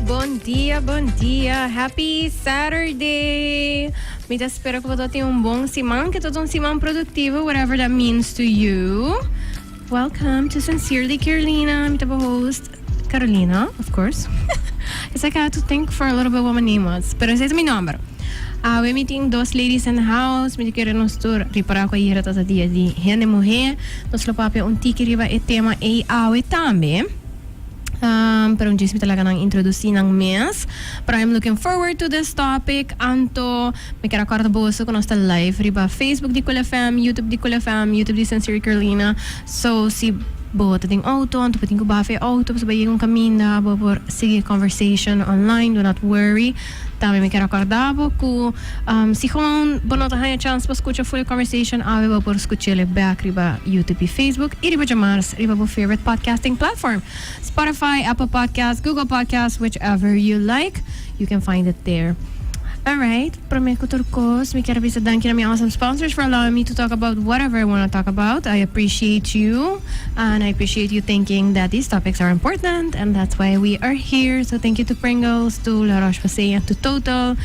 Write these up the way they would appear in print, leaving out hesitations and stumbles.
Bom dia. Happy Saturday. Me espero que você tenha bom semana, que todo semana produtivo, whatever that means to you. Welcome to Sincerely Carolina. I'm the host, Carolina, of course. It's like I had to think for a little bit what my name was, pero ese es mi nombre. We meeting dos ladies in the house. Me queremos tur reparar com a ira tasa dia de hende muhe. Nós lopapia tiki riba e tema e awe também. Pero just me talaga nang introduce ng mes. But I'm looking forward to this topic. Anto, me kera karta boso ko nasta live riba Facebook di Kula Fam, YouTube di Kula Fam, YouTube di Sincere Carolina. So si bo tating auto, anto pating ko bafe auto, sa bayong kamina, bo por sige conversation online, do not worry. Tami me kera kardabo ko si gewoon bonota hanya chance pa escucha full conversation ave bo por escuchele back riba YouTube e Facebook e riba jamars riba bo favorite podcasting platform Spotify, Apple Podcasts, Google Podcasts, whichever you like, you can find it there. Alright, prometo turcos, me quero bisa thank you to my awesome sponsors for allowing me to talk about whatever I want to talk about. I appreciate you, and I appreciate you thinking that these topics are important, and that's why we are here. So thank you to Pringles, to La Roche-Posay, and to Total.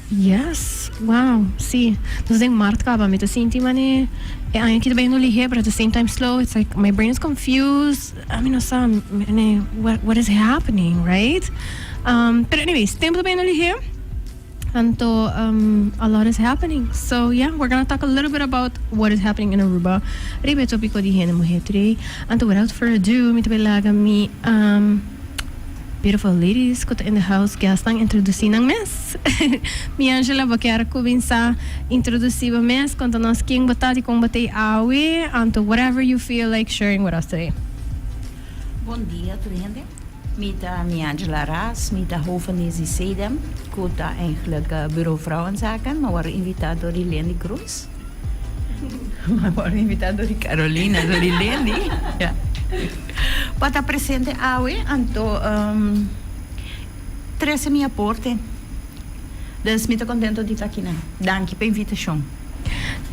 Yes, wow, see, dus denk Mart ka ba, mito sinti man eh, ayan kita ba yung ulihe, but at the same time slow, it's like my brain is confused. I mean, what is happening, right? But anyways, tempo ba yung ulihe? Anto, a lot is happening. So yeah, we're gonna talk a little bit about what is happening in Aruba. Ribe topic ko di hende muhe today. Anto, without further ado, mito belaga mi, beautiful ladies, ko in the house, gastang introduci ng mes. Miangela, bakera ko binsa introduci ba mes, konta nos king batati kong batay awe, anto whatever you feel like sharing with us today. Bom dia, vrienden. Mita Miangela Ras, mita hoofdnesie Sedem. Kota eigenlijk bureau vrouwenzaken, maar waren invitaat door die Lindy Croes. Maar waren invitaat door die Carolina, door die Lindy. Ja. Pata presente awe, anto 13 mi aporte. Dus mita contento de estar aqui, né? Danke pela invitação.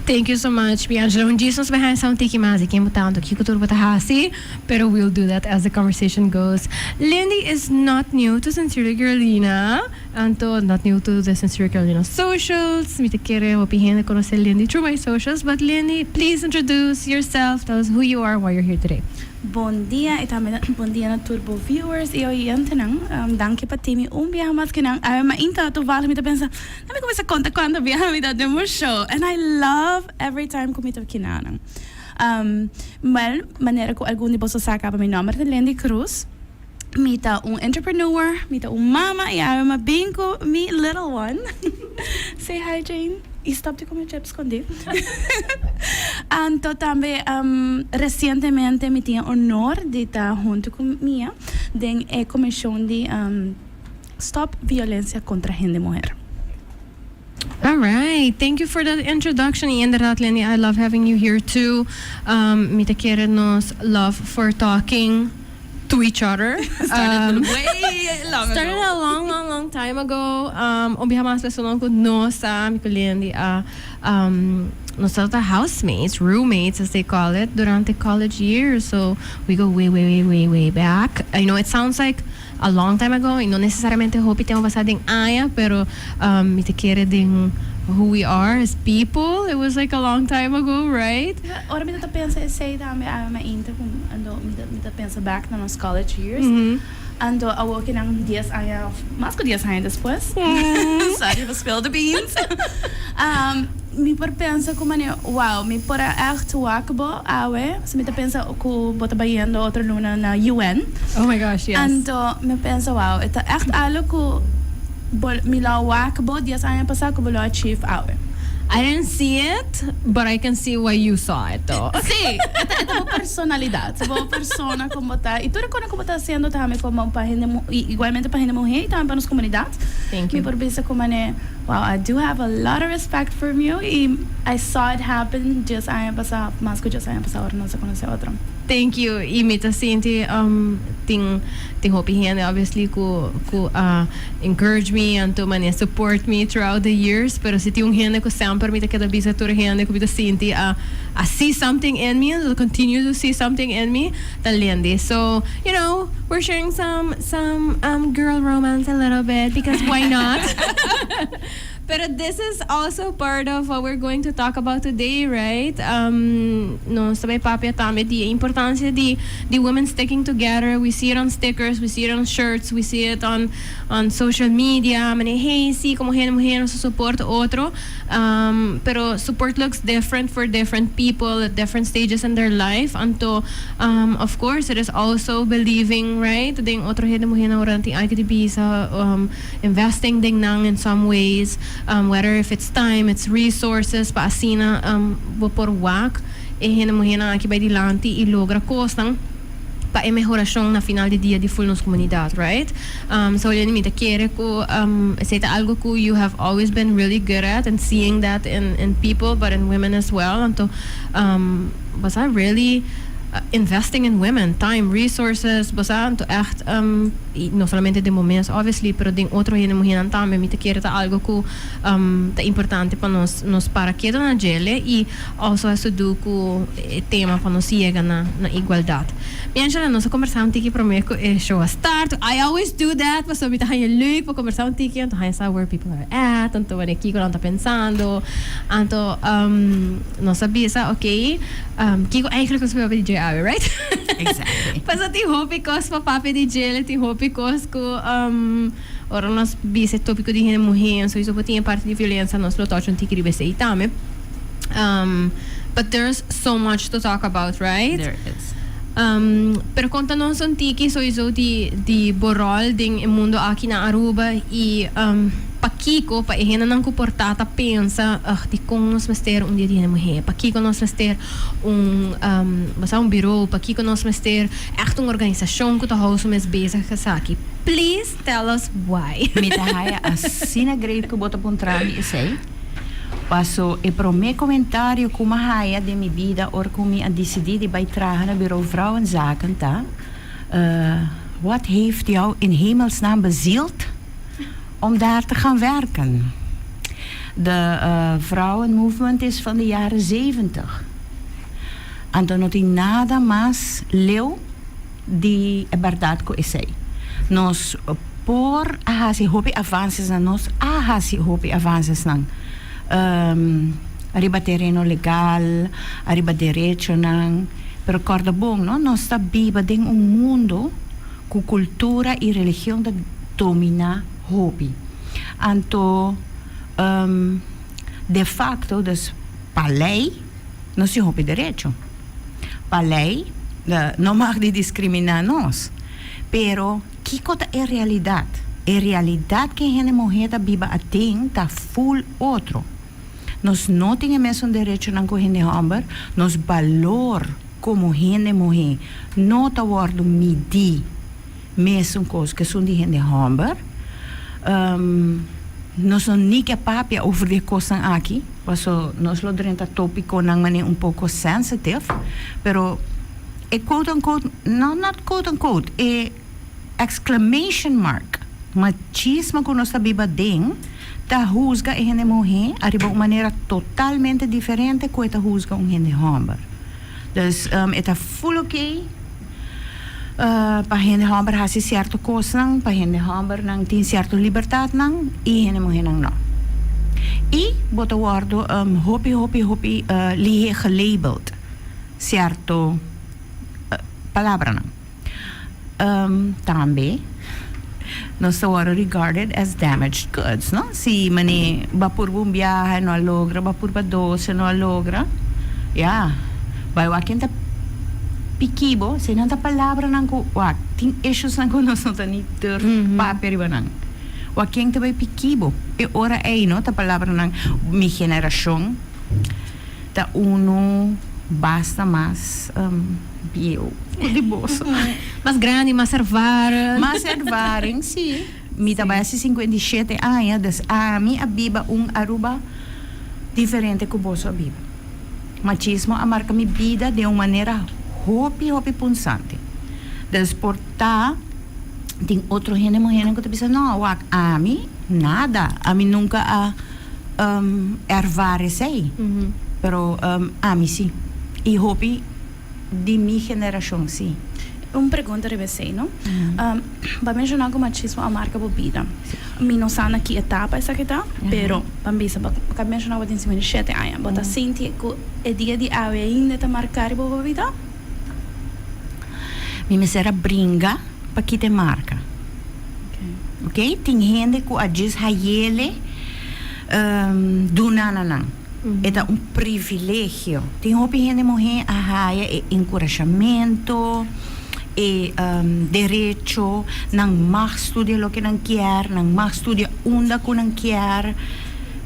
Thank you so much, Miangela. Jesus behind sound tiki mazi kim butando kikutur batahasi, pero we'll do that as the conversation goes. Lindy is not new to Sincerely Carolina, anto not new to the Sincerely Carolina socials. Mita kere wapihin conocer Lindy through my socials, but Lindy, please introduce yourself. Tell us who you are, why you're here today. Bom dia, bom dia na turbo viewers. Eu tenang, danke pa timi biyahamas kinang. Ay mainta to vale mita pensa. Nami ko sa conta quando biyahamita demo show, and I love every time kumita kinanang. Well, manera ko algún di boso saka pa mi nombre de Lindy Croes. Mita entrepreneur, mita mama, e ay mabinko mi little one. Say hi, Jane. E stop de comer chips escondido. Anto também recentemente me tinha honor de estar junto com minha den comissão de Stop Violência contra Hende Mulher. All right, thank you for that introduction. Y inderdaad, Lindy, I love having you here too. Mita queremos love for talking to each other. Started a long time ago. Obviamente as pessoas que nossa, mi Lindy, nos housemates, roommates as they call it, durante college years. So we go way back. I know it sounds like a long time ago, y no necesariamente hope tengo basado en aya, pero mi te quiere din who we are as people. It was like a long time ago, right? Ora me ta pensa sei dame ma inte ando me ta pensa back na nos college years. Ando awo kinang 10 aya, mas ko 10 aya después. Sorry for spill the beans. Mi por pensa como wow, mi por echt wakbo awe. So mi ta pensa ko bota bayendo outra luna na UN. Oh my gosh, yes. Ando me pensa wow, ita echt alo ko mila wakbo 10 aya pasado ko bolo achieve awe. I didn't see it, but I can see why you saw it, though. Sí, esta es personalidad, es una persona como está. Y tú reconoces cómo está haciendo también como para gente, igualmente para gente mujer y también para nuestra comunidad. Thank you. Mi por vista como wow, I do have a lot of respect for you. Y I saw it happen just año pasado, más que just año pasado, ahora no se conoce otro. Thank you. Imita sinti ting hopi hende obviously ku encourage me and to mane support me throughout the years. Pero si ti un hende ku sempre mita kada bisa tur hende ku mita sinti see something in me and to continue to see something in me. Lindy. So we're sharing some girl romance a little bit because why not? But this is also part of what we're going to talk about today, right? No, sabay papia tame di importancia di women sticking together. We see it on stickers, we see it on shirts, we see it on social media. Mane, hey, sí, como mujer nos support otro. Pero support looks different for different people at different stages in their life. Anto, of course, it is also believing, right? Ding otro mujer na oranti ay kiti bisa investing ding nang in some ways. Whether if it's time, it's resources, paasina, por wak, hena aqui by dilanti, logra costan, pa mejoração na final de dia de full nos comunidade, right? So yun mita quiere ko, seita algo ko you have always been really good at and seeing that in people, but in women as well. Anto, basta really investing in women, time, resources, basta to echt no solamente de momentos obviously, pero ding outro muhinan também me te quer ta algo ku ta importante para nos para que na gele e also isso do ku tema para nos chegar na igualdade. Miangela, nós conversamos tiki prometo é show a start. I always do that, mas so bita haye leuk para conversar tiki, então haye saber where people are at, então o que eu tá pensando. Então nós sabia sa okay, Kiko eigenlijk ons papi DJ awe, right? Exactly. Pasa ti hopi kos pa papi DJ, ti hopi kos ko ora nós bise tópico de hene mujer, so isso tinha parte de violência nós lotochon ti kiri bese itame. But there's so much to talk about, right? There is. Pero conta nós um tiki so isso de borol ding mundo aqui na Aruba e pakiko pa ihena nang comportata pensa di kung nos mester dia de muhe pakiko nos mester basta bureau pakiko nos mester echt organisação que tá house mes bezig gesaki. Please tell us why. Mita haya asina great ko bota puntrami isay. Passo e pro me comentário como haya de mi vida or como me decidi de bijdragen naar bureau Vrouwenzaken ta. Wat heeft jou in hemelsnaam bezield om daar te gaan werken? De vrouwenmovement is van de jaren 70. En dan nog nada más leu de verdade que esse. Nós por ahasi hopi avances na nós ahasi hopi avances nang arriba terreno legal, arriba direito nang pero corda bom, no? Nós está viva em mundo com cultura e religião da domina hobby. Anto de facto dus palei não se hobby direito. Palei não mag de discriminar nós. Pero que coisa é realidade? É realidade que a mulher da biba atém tá full outro. Nós não temos mesmo direito na corrente hamber, nós valor como gente mulher não tá word medir mesmo coisa que são de gente hamber. Nós não nem que papia over de coisas aqui, porque nós lo durante tópico nang maneira pouco sensitive, pero é quote unquote, not quote unquote, é exclamation mark, machismo que nós sabemos ding, tá juzga a gente mulher, arriba uma maneira totalmente diferente que tá juzga gente homem. Dus é tá full okay. Para gente homem há certo coisa nang, para gente homem nang tem certo liberdade nang, e gente mulher nang não. E bota wordo hopi lihe gelabeld, certo palavra nang. Também não são regarded as damaged goods, não? Se mane bapur bumbiahe não alogra, bapur badoce não alogra, yeah, vai wakinta pikibo, se não tá palavra não ko, tem issues não ko nós não tá nem ter papel riba não. Wakinta vai pikibo, e ora é não tá palavra não, mi geração, tá uno basta mais bio de bolsa. Mais grande, mais servar. Mais servarem, sim. Mi trabalha 57 anos, a mim a biba Aruba diferente que o bolso a biba. Machismo a marca mi vida de uma maneira hopi punzante. Dus porta tem outro hende muhe que tu pensa não, a mim nada, a mim nunca a ervare sei. Pero a mim sim. E hopi de minha geração sim. Uma pergunta deve ser, não? Para mencionar como machismo a marca bebida. Mi não sabe na que etapa essa que está, pero para mencionar o que tem 7 anos, bota sente que é dia de ainda está marcar a bebida? Mi será bringa para que te marca. Ok? Tem gente que a diz hayele do nananang. É privilégio. Tem gente morrer a raia encorajamento. Direito, não mag estudar o que não quer, não mag estudar onde que não quer.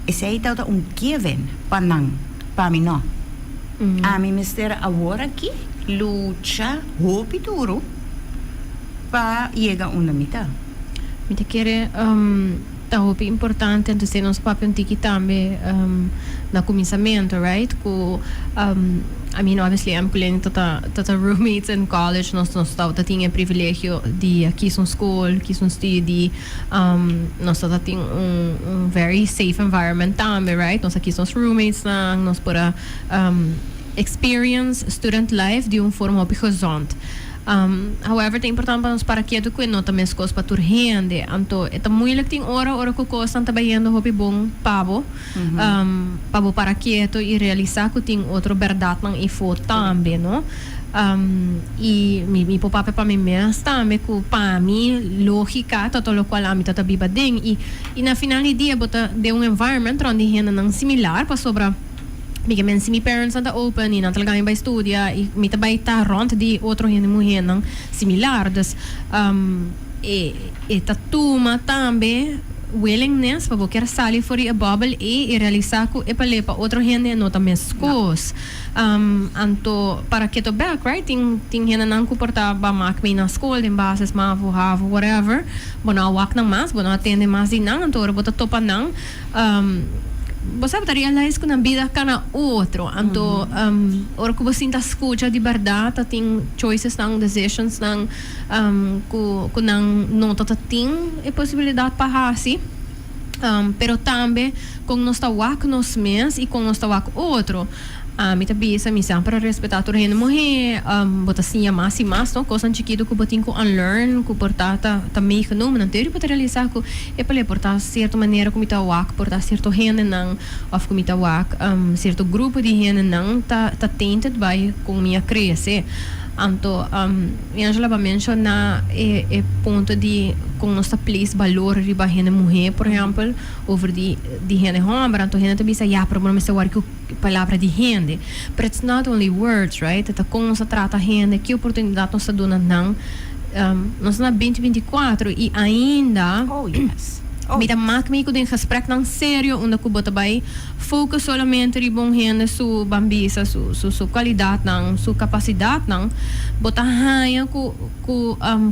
Esse aí é given para mim não. A mim me será agora aqui, luta, hope duro, para chegar onde me está. Me te quer hope importante, então se nós papel tiki também na começamento, right? I mean, obviously, I'm calling tata roommates in college. Nós tinha privilégio de aqui são school, aqui são study. Nós tem very safe environment também, right? Nós aqui são roommates, nós para experience student life de forma horizonte. However, é importante para que eu não também as coisas para tu rende. Então, é muito tem hora que coisa está trabalhando hopi bom pabo, pabo para que eu e realizar que tem outra verdade não e for também, não? E mi papá para mim mesmo também que para mim lógica todo o qual a mim tá biba ding e na final do dia bota de environment onde rende não similar para sobra. Porque men mi parents anda open e não talaga vai estudar e me também tá rond de outro gente mulher não similar dus e tá tuma também willingness para querer sair fora a bubble e realizar que é para outro gente não também escos anto para que to back right tem gente não comportar ba mak me na escola em bases ma have whatever bona wak nang mas bona atende mas din nang anto ora bota topa nang você vai realize que na vida cada outro, então ora que você está escuta de verdade, tem choices, não decisions, não que não tem a possibilidade para assim, pero também com nós está wak nós mesmos e com nós está wak outro. Me tabisa me sempre respeitar a gente morrer bota assim mais e mais não coisa chiquito que botinho unlearn que portar também que não ter para realizar que é para portar certa maneira como está wak portar certo gente não ou como está wak certo grupo de gente não tá tainted by com minha crescer. Então, Miangela vai mencionar o ponto de como nós place valor de a gente mulher, por exemplo, over de gente homem, então a gente também sabe, problema é a palavra de gente. But it's not only words, right? Então, como nós trata a gente, que oportunidade nós estamos dando, não? Nós estamos na 2024 e ainda... Oh, yes. Mira mak mi ko din gesprek nang sério onde ko bota bay focus solamente ri bom rende su bambisa su qualidade nang su capacidade nang bota haya ko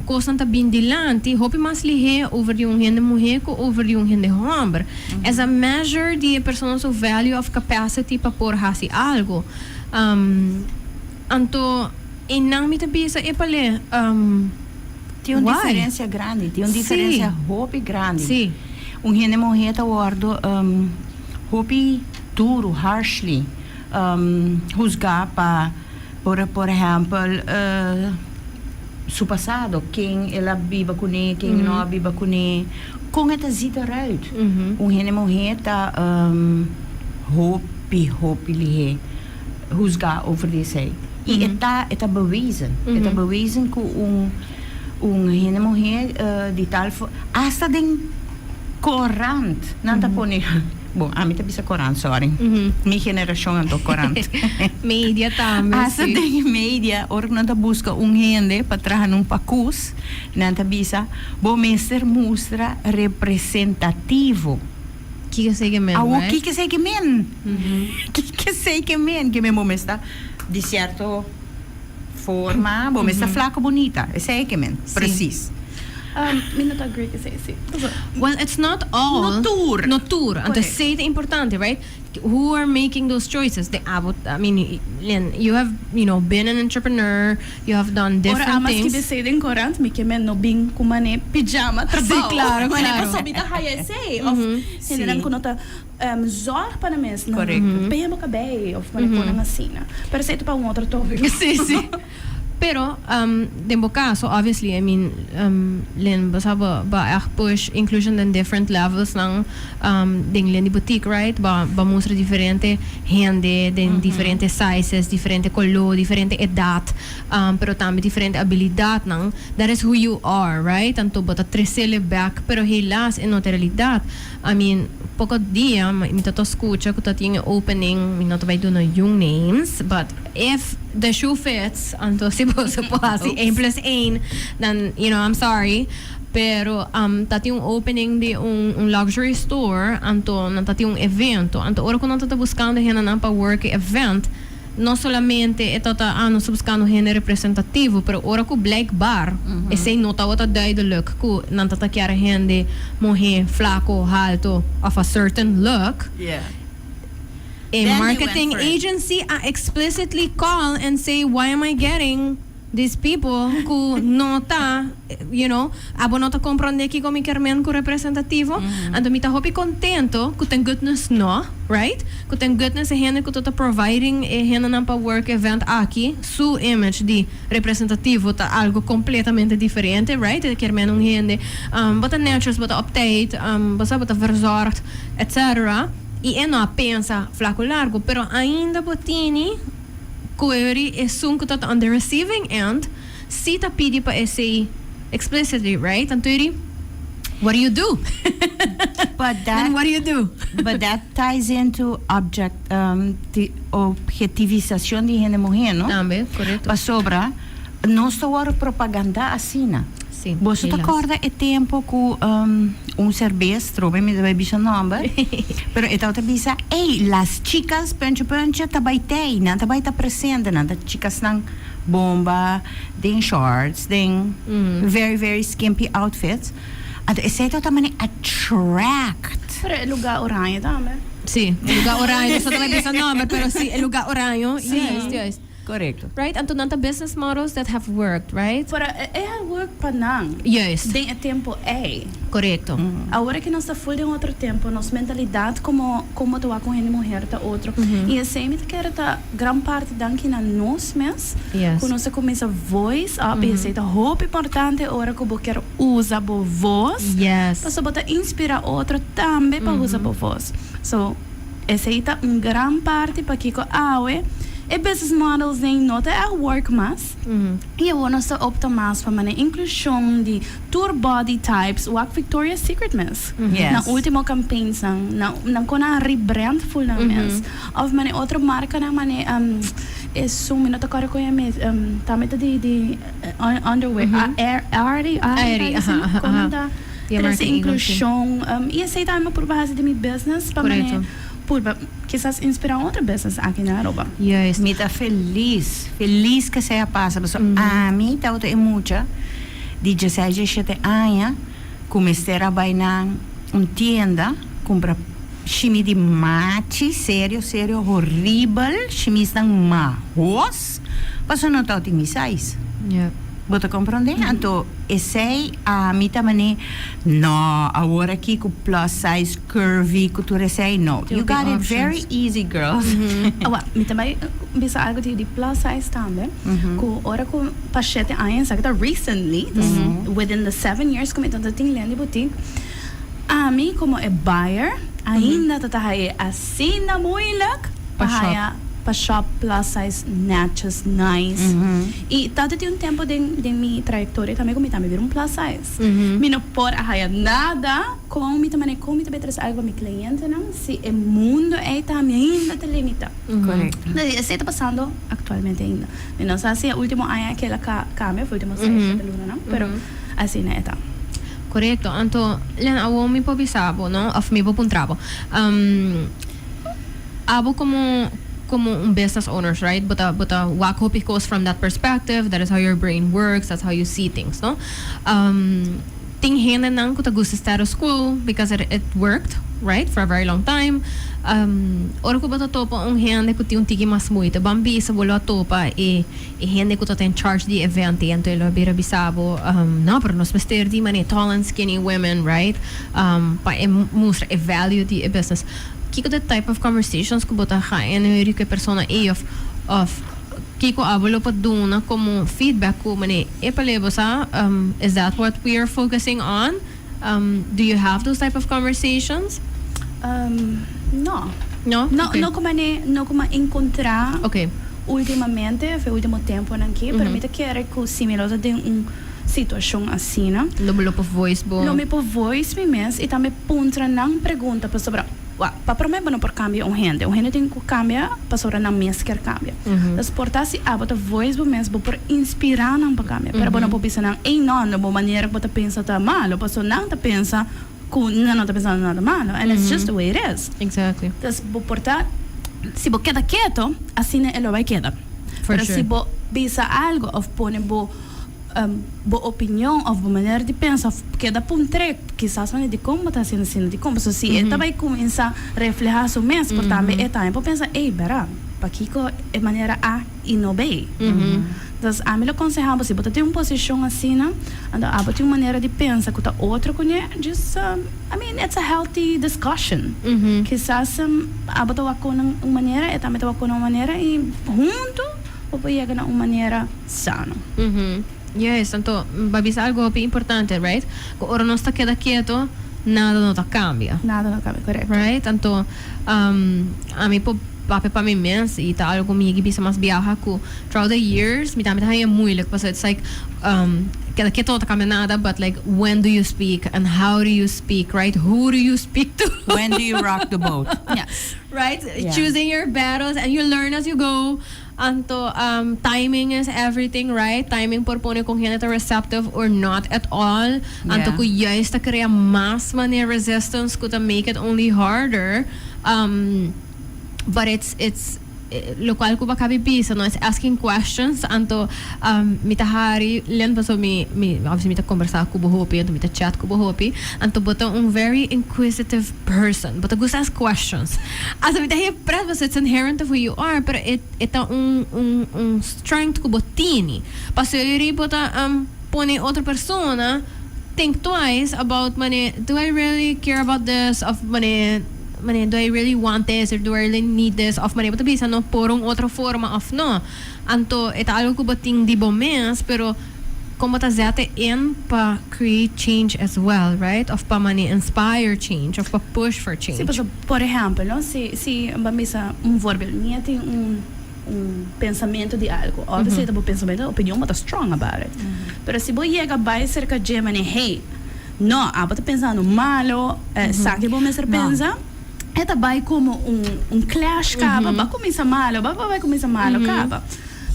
coisa tá bem dilante hope mais lihe over de rende mulher ko over de rende homem as a measure de person's value of capacity para por hasi algo anto e nang mi tabisa e pale tem uma diferença grande, tem uma diferença hope grande. Sim. Gente morrer tá ordo hope duro, harshly, juzgar para por exemplo su passado, quem ela viva com ele, quem não viva com ele, como é que zita eruit. Gente morrer tá hope lihe juzgar over this aí. E é bewezen, é bewezen que gente morrer de tal hasta den corant não tá pone bom a mim tá bisa corant sorry minha geração ando corant media também hasta den media or não tá busca gente para trazer pacus não tá bisa bom mestre mostra representativo que segmento o que segmento que segmento que mesmo está de certo forma, bom, essa flaca bonita, esse é que men, preciso. Me not agree kasi si. Well, it's not all. Notur. Notur. And to Correct. say the importante, right? Who are making those choices? I mean, Lynn, you have, been an entrepreneur. You have done Ora different amas things. que say din korant, mi que men no bing kumane pijama trabaho. claro, Mane claro. pa sobita haya say of hindi lang kuno ta zorg pa na mes na paya mo kabay of mane ko na sina. Pero sa ito pa outro topic. Sí. Pero, din caso, obviously, I mean, Lynn, basta ba push inclusion in different levels ng ding Lindy boutique, right? Ba mostra diferente hende, din diferente sizes, diferente color, diferente edad, pero também diferente habilidad ng, that is who you are, right? Tanto bata tresele back, pero hilas in outra realidad. I mean, poco dia, mi tato escucha ko tatinga opening, mi not vai do na yung names, but if the shoe fits, anto si Boso po, si 1+1, then, I'm sorry. Pero, tati yung opening de un luxury store, anto, tati yung evento, anto, ora ko nang tata buscando hena ng pa-work event, não solamente não se buscando hene representativo, pero ora ko black bar, e sei nota wata duidelijk ko nan tata kiara hende muhe flaco alto of a certain look. Yeah. A Then you marketing went for it. agency explicitly call and say, why am I getting these people who nota, abo nota comprende que komi kermen ko representativo, ando mita hopi contento ku ten goodness no, right? Ku ten goodness e hene ku tota providing e hene nan pa work event aqui, su image di representativo ta algo completamente diferente, right? E kermen un hende, bota naturals, bota update, bota verzorgd, etc. E não pensa flaco largo, pero ainda botini query is soon ko on the receiving end, sita pidi pa essay explicitly, right? Anturi, what do you do? But Then what do you do? But that ties into objetivização de hene muhe, no? Tambe, correto. Pa sobra, não estou a propaganda assim. Sim. Você te hilas. acorda é tempo que cerveza, trobe me deve bicho number, pero então te bisa, las chicas penche tabaitei, não tabaita presente, não, chicas nang bomba, den shorts, den very very skimpy outfits, at esse também attract. Pero el lugar oranje dame. Sí, el lugar horario, eso también bisa number, pero sí, el lugar horario, yes. Correcto. Right? Anto nanta business models that have worked, right? Pero work pa nang. Yes, Den é tempo correcto. Agora que nós está full de outro tempo, nossa mentalidade como atuar com a mulher tá outro. E assim, me quer tá gran parte danke na nós mesmos. Yes. Quando você começa voice up, e assim, tá roupa importante hora que você quer usar a voz. Yes. Para você inspirar outro também para usar a voz. So, esse aí tá gran parte para que awe. E business models em nota é work mas. E eu não estou opta mais para a inclusão de tour body types, o Victoria's Secret mas. Yes. Na última campaign na kona rebrand full na mas. Of mane outra marca na mane é sum não tocar com a mes também de underwear Airy como da essa inclusão e essa é uma por base de meu business para mane por quizás inspirar outra business aqui na Aruba. Yes. Me tá feliz que seja passa, mas a mim tá outra muita de 17 anos comecei a trabalhar em tienda, comprar chimi de mate, sério, horrível, chimis ng marros, passou não tá em size. Yeah. Você compreende? Então, esse a mim também não, agora aqui com plus size, curvy, que tu recebe, não. You got it very easy, girls. Me também bisa algo de plus size também. Com ora com pachete anos, sabe tá recently, within the 7 years como então tem Lindy boutique. A mim como é buyer, ainda tá aí assim na moeilijk, para shop plus size natches nice. E tanto tem tempo de minha trajetória também como também vir plus size. Me não por a nada com me também trazer algo para meu cliente não se o mundo é também ainda te limita. Correto. Isso está passando atualmente ainda. Não sei se o último ano que ela cambia, foi o último 6 luna não, pero assim é tá. Correcto. Anto, len awo mi po bisabo, no? Of mi po puntrabo. Abo como business owners, right? But wako goes from that perspective. That is how your brain works. That's how you see things, no? ting hende nang kuta gusto status quo because it worked, right, for a very long time. Ora ko ba topa ang hende ko ti tiki mas muito bambi sa wala topa hende ko ten charge the event ento ilo bira bisabo no pero nos mister di mani tall and skinny women, right, pa mustra value the business kiko the type of conversations ko bota ha en que persona of kiko abolo pa duna como feedback ko mani epalebo sa is that what we are focusing on? Do you have those type of conversations? No. No? Okay. No como encontrar Okay. ultimamente, foi o último tempo aqui, pero me quero que similar de situação assim, né? Lobo po voice bo. Lo me po voice me mes e também puntra nang pergunta para sobre pa promessa não por cambio hende tem que cambiar para sobre não mes quer cambia. Das porta se abota voice bo mes bo por inspirar não para cambia, pero não po pensar não não bo maneira que bota pensa tá malo, passo não tá pensa não tá pensando nada malo, and it's just the way it is. Exactly. Das bo porta se bo queda quieto, assim ele vai quedar. Pero sure. se bo bisa algo of pone bo opinião of bo maneira de pensar queda por trek quizás maneira de como tá sendo de como se ele vai começar a refletir seu mês por também é tempo pensa ei bara para Kiko é maneira A e não B. Das a mim aconselhava se botar uma posição assim, né? Anda a botar uma maneira de pensar que tá outra conhe just I mean it's a healthy discussion. Quizás a botar uma maneira é também uma maneira e junto ou chegar na uma maneira sana. Yes, tanto babisa algo importante, right? Que ora não está quieto, nada não cambia. Nada não cambia, correto. Right? Tanto a mim pa mi mens e tá algo comigo bisa mas biaha ko throughout the years mi tamit hay moeilijk because it's like kada kito ta nada but like when do you speak and how do you speak, right? Who do you speak to? When do you rock the boat? Yes. Right? Yeah. Choosing your battles and you learn as you go. Anto timing is everything, right? Timing por pone kung hindi receptive or not at all. Anto ko yes ta kaya mas mani resistance ko to make it only harder. But it's lo cual ko ba kabibisa, no? It's asking questions anto mitahari len pa so mi obviously mita conversar ko buhopi anto mita chat ko buhopi anto boto very inquisitive person but gusto ask questions as mita hi pres but it's inherent of who you are but ita strength ko botini pasuri bota pone otra persona think twice about mane do I really care about this of mane do I really want this or do I really need this of manera to bisa no porong otra forma of no anto eta algo ko bating di bomes pero como ta zate in pa create change as well, right? Of pa mani inspire change of pa push for change. Sí, pues, por ejemplo, no? Si bamisa voorbeeld niya tem pensamento de algo obviously tá pensamento opinião mas tá strong about it pero se você chega vai cerca de mane hey no tá pensando malo sabe bom mesmo pensa eta vai como clash caba vai começar malo vai começar malo caba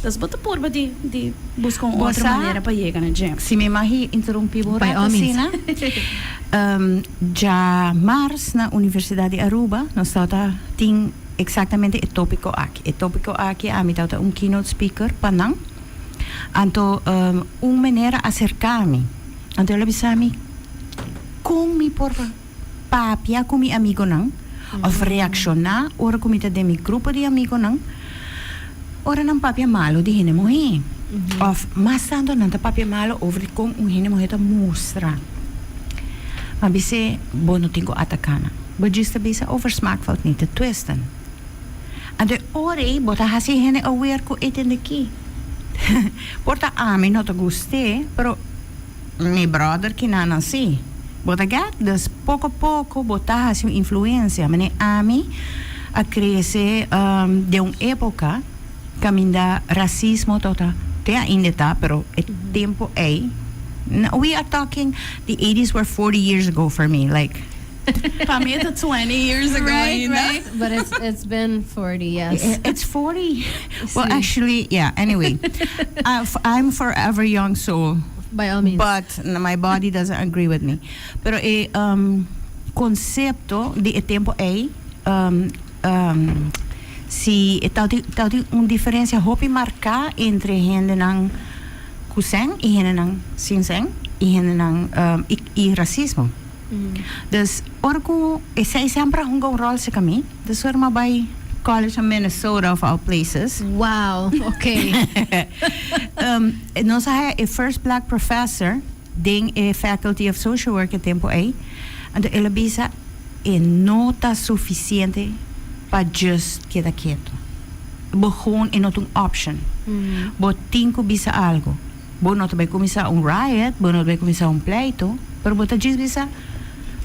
das bota por de buscar outra maneira para chegar na gym Se me mahi interrompi borata sina. Já mars na Universidade de Aruba, nós estamos tem exatamente o tópico aqui. O tópico aqui a mim tá keynote speaker panang. Anto maneira acercar-me. Anto ela bisami com mi por papia com mi amigo nang. Of reaccionar ora comita de mi grupo de amigo nang ora nang papia malo di hine mohi of masando nang papia malo over com hine mohi ta mostra ma bise bono tingo atacana but just bisa over smaakvalt niet te twisten and de ore bota hasi hine aware ko eten de ki porta ami not guste pero mi brother kinana si bota gat dus pouco a pouco botar assim influência mas ami a crescer de uma época caminda racismo tota te ainda tá pero o tempo we are talking the 80s were 40 years ago for me like para mim tá 20 years ago right but it's been 40 yes it's 40 well actually yeah anyway I'm forever young so by all means. But my body doesn't agree with me. Pero concepto de tempo si tal uma diferença hopi marcar entre hende nang kuseng e hende nang sinseng e hende ng i racismo. Dus orko essa sempre um rol se kami. Dus orma by College of Minnesota of all places. Wow, okay. Nós a first black professor ding a faculty of social work at tempo a. And ela bisa e nota suficiente para just queda quieto. Bo gewoon e not option. Bo tinko bisa algo. Bo not vai começar riot, bo not vai começar pleito, pero bo ta just bisa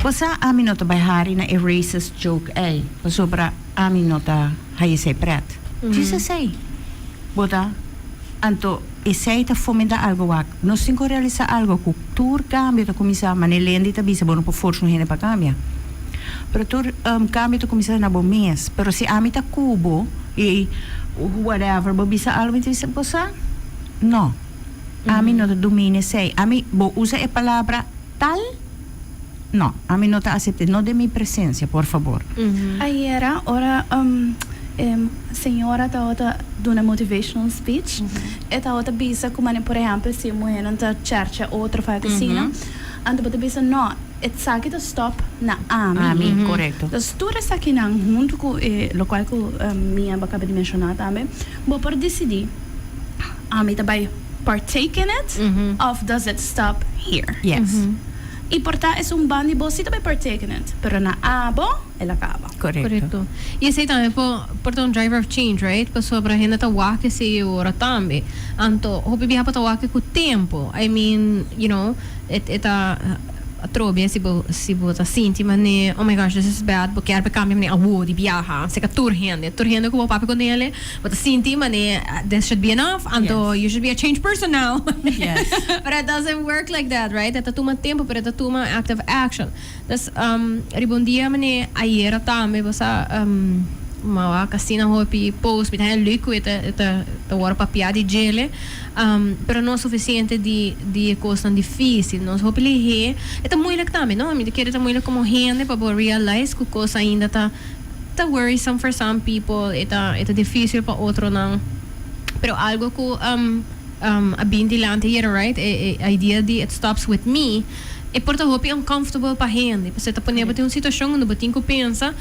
Posa amin nota by hari na a racist joke ay. Pasobra amin nota haye say pret. Just say. Bota anto isay ta fomenta algo wak. No sinko realiza algo kultur cambio ta komisa manelendi ta bisa bono po force no hene pa cambia. Pero tur cambio ta komisa na bo mes. Pero si amin ta kubo e whatever bo bisa algo bisa posa. No. Amin nota domine say. Amin bo usa e palabra tal. No, a mí no te acepte, no de mi presencia, por favor. Ayer, ora, senhora está outra dando motivational speech. Está outra bisa como por exemplo, se mulher não está church outra faz assim, ando bota bisa no, it sabe que stop na ami. Correto. Das tudo está aqui na junto com o qual que minha acaba de mencionar também, vou por decidir. Ami também partake in it, of does it stop here? Yes. E portar é bandi você também partake in it, pero na abo ela acaba. Correcto. E esse também por um driver of change, right? Para sobre a gente tá wake se ora também. Anto, hope biha pa tá wake com tempo. I mean, you know, atrobe se bota sinti mane oh my gosh this is bad porque er became mane awo di biaha se ka turhende ko papi ko nele but sinti mane this should be enough anto you should be a change person now. Yes. But it doesn't work like that, right? Eta tuma tempo pero eta tuma active action. Das ribondia mane ayer tame basa mawa kasina hopi post met heel leuk het war papia di gele pero não suficiente de coisa tão difícil nós hopi he é moeilijk também não me querer é moeilijk como hende para realize que coisa ainda tá worrisome for some people é difícil para outro não pero algo que a bindilante here, right, a idea de it stops with me é porta hopi uncomfortable para hende você tá ponendo uma situação onde você pensa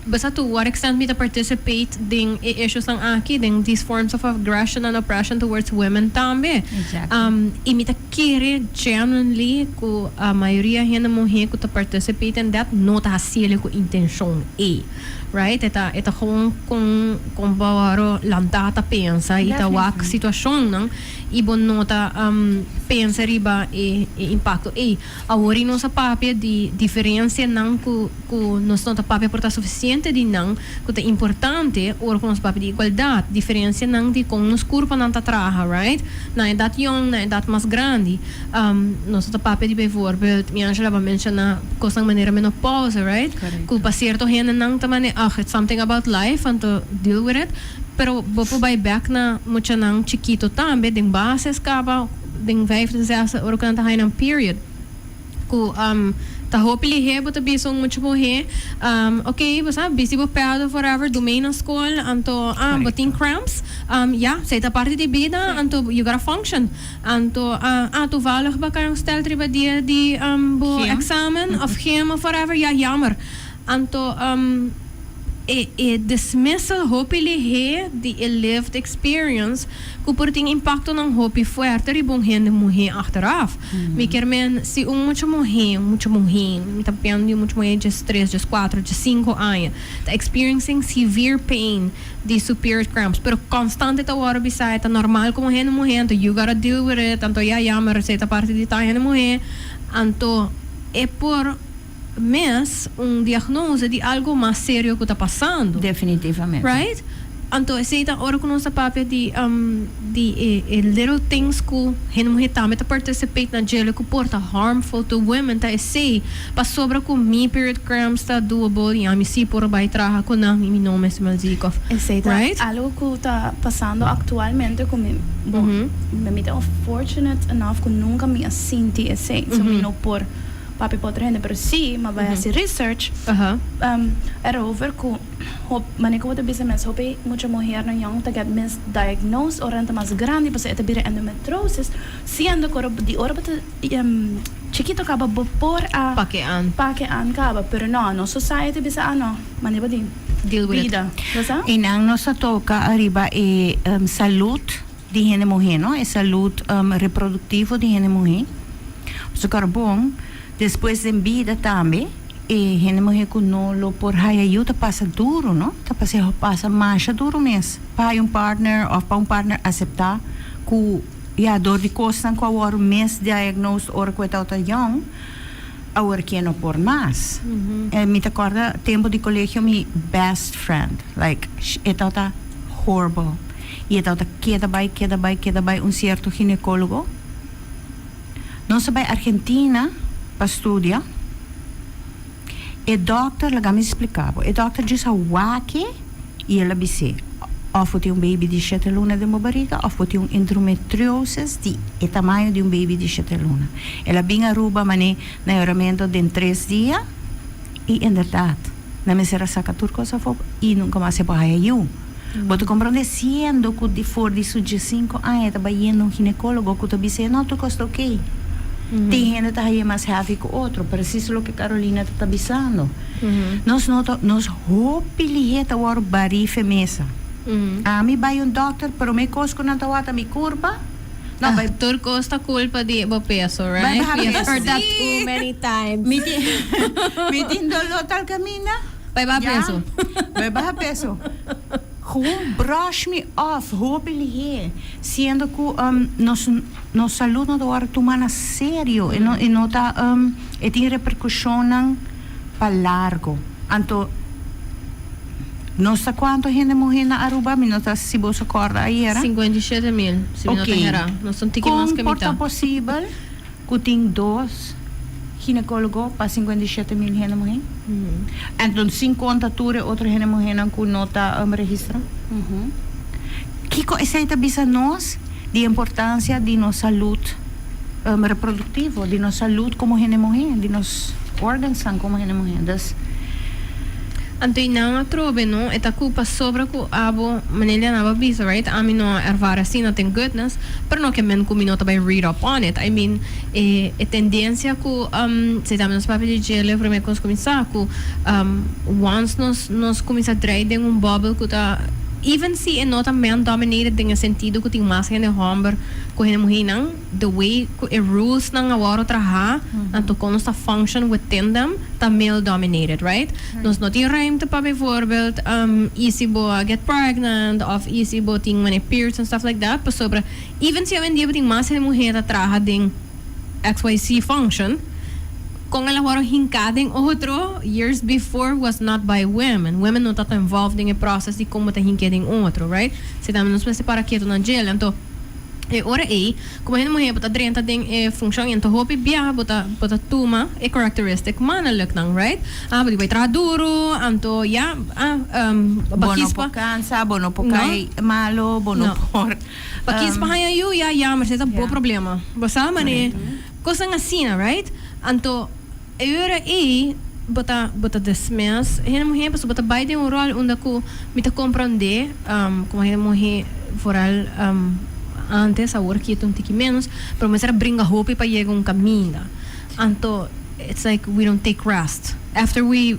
basta to what extent me to participate ding issues ng aki ding these forms of aggression and oppression towards women tambe. Exactly. Imita kiri genuinely ko a maioria hena muhe ko to participate in that no ta hasili ko intention right? Eta gewoon kung bawaro lanta ta pensa ita wak sitwasyon nang ibon nota pensa riba impacto awori no sa papia di diferença nang ku nos nota papia porta suficiente di nang ku ta importante or kung nos papia di igualdade diferença nang di kung nos curpa nang ta traha, right? Na edad young na edad mas grande nos nota papia di bijvoorbeeld Miangela ba menciona kosang manera menopausa, right? Ku pa cierto hena nang tamane it's something about life and to deal with it pero bopo by back na mucha nang chiquito tambe ding bases kaba ding 5 to 6 oras kan ta hay ng period ku ta hopili he but bisong mucho mo he okay basta busy bo peado forever domain ng school anto boting cramps say ta parte de vida anto you gotta function anto tu valig ba kayong stel triba di bo examen of him or forever jammer anto dismissal hopili he di lived experience ku porting impacto ng hopi fuerte ribong hende muhe achteraf miker men si mucho muhe mitapian di mucho muhe just 3 just 4 just 5 anos ta experiencing severe pain di superior cramps pero constante ta waro bisay ta normal como hende muhe anto you gotta deal with it anto jammer sa ta parte di ta hende muhe anto por mas diagnose de algo mais sério que está passando. Definitivamente. Right? Então, essa é a hora que nós papel de little things que heno hitame to participate na gele que porta harmful to women ta esse pa sobra com me period cramps ta doable e a mi si por vai traha com na mi nome se malzikov. Right? Algo que está passando atualmente com me me fortunate enough que nunca me sinti esse so me no por papi potre hende, pero sí, mabaya si research, erover ku, maniko wata bisa mes, hopi mucha mujer na yung ta get misdiagnosed, o renta mas grande, pasi ita bira endometriosis, siendo koro di ora bata, chiquito kaba bopor a pakean kaba, pero no society bisa maniba din. Deal with vida. it. Inang no sa toca arriba salud di hende muhe, no? Salud reprodutivo di hende muhe. So carbon, depois de vida também, hende muhe kuno lo por hayayu ta passa duro, no? Ta passa mancha duro mesmo. Para partner aceitar que dor de costa com a mês diagnose or que tá young. Our que no por mais. Me te acorda tempo de colégio mi best friend, like etata horrible. E etata queda by certo ginecólogo. Não se vai Argentina para estudar. E doctor lá me explicava. E doctor disse que e ela disse of tem baby de 7 luna de uma barriga, of tem endometriosis de tamanho de baby de 7 luna. Ela vinha a Aruba, mané, na oramento de 3 dias, e em verdade, na mesera saca turco essa foto, e nunca mais se pode ir. Você compreende, sendo que de fora de suje 5 anos, estava indo um ginecólogo, que estava dizendo, não, tu custa ok. Tem gente que está mais heavy que outro, preciso o que Carolina está avisando. Nós hopiliheta o barife mesa. Mi vai doctor, pero me cosco na tawata mi curva. No, turco está culpa di peso, right? We have heard that too many times. Mitin dolo tal camina. Vai peso. Vai peso. Gewoon brush me off, hopelijk. Siendo que nos salud no doar tomar sério e não tá e tem repercussão para largo. Anto não sei quanto gente morre na Aruba, mas não sei se você acorda aí era 57,000, se não tem era. Não são tiki mais que mitad. Como possível que tem 2 ginecólogos para 57,000 gente morre? Então 50 ture outro gente morre não que não está registrado. Kiko essa é bisa nós de importância de nossa saúde reprodutiva, de nossa saúde como gente morre, de nos órgãos como gente morre. Anto inang atrobe no eta culpa sobra ku abo manila na babisa, right? Ami no ervara assim no tem goodness, pero no que men ku minota by read up on it. I mean, tendência ku se dá nos papel de gelo primeiro que começar ku once nos começa a trair de bubble ku ta even se nota man dominated dengan sentido que tem mais gente homem com gente mulher the way que rules nang awaro traha anto como está function within them tá male dominated, right? Nos não tem rhyme para bijvoorbeeld easy bo get pregnant of easy bo ting many periods and stuff like that, pero sobre even se hoje em dia tem mais gente mulher traha ding XYZ function kung ela waro hincada em outro years before was not by women. Women não estão involved em process de como tá hincada em outro, right? Se dá menos para quieto na gel, então ora como a gente mulher bota drenta tem função então hope bia bota tuma characteristic manalak nang, right? Bodi vai tra duro, anto bono po cansa, bono po kai malo, bono por bakis pa haya yu mas essa bo problema. Basta mane coisa assim, right? Anto ora bota desmes, a gente mulher passa bota vai de rol onde ku mita compreender como a gente mulher foral antes a work itu tiki menos, pero mas era brinca hope para llegar caminho. Anto it's like we don't take rest. After we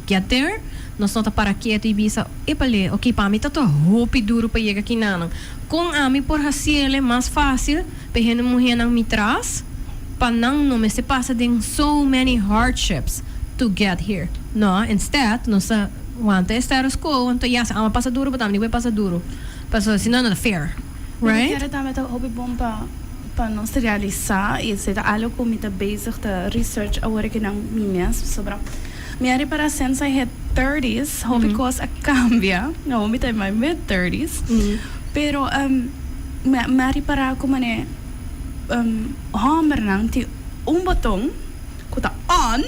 get there, nós não tá para quieto e bisa epale, okay, para mim tá hope duro para llegar aqui nanang. Com ami por hasile mais fácil, para gente mulher nang mitras, para não me se passa de so many hardships to get here. No, instead, nós wanta status quo, então ama passa duro, para mim vai passa duro. Passa senão não fair. Right? Kaya dami ito hobby bom pa nos realizar e se algo ko mita basic ta research aware kinang minas sobra. Miari para since I hit 30s, hobby ko sa cambia. No, mita my mid 30s. Pero miari para ako mane homer nang ti botong kuta on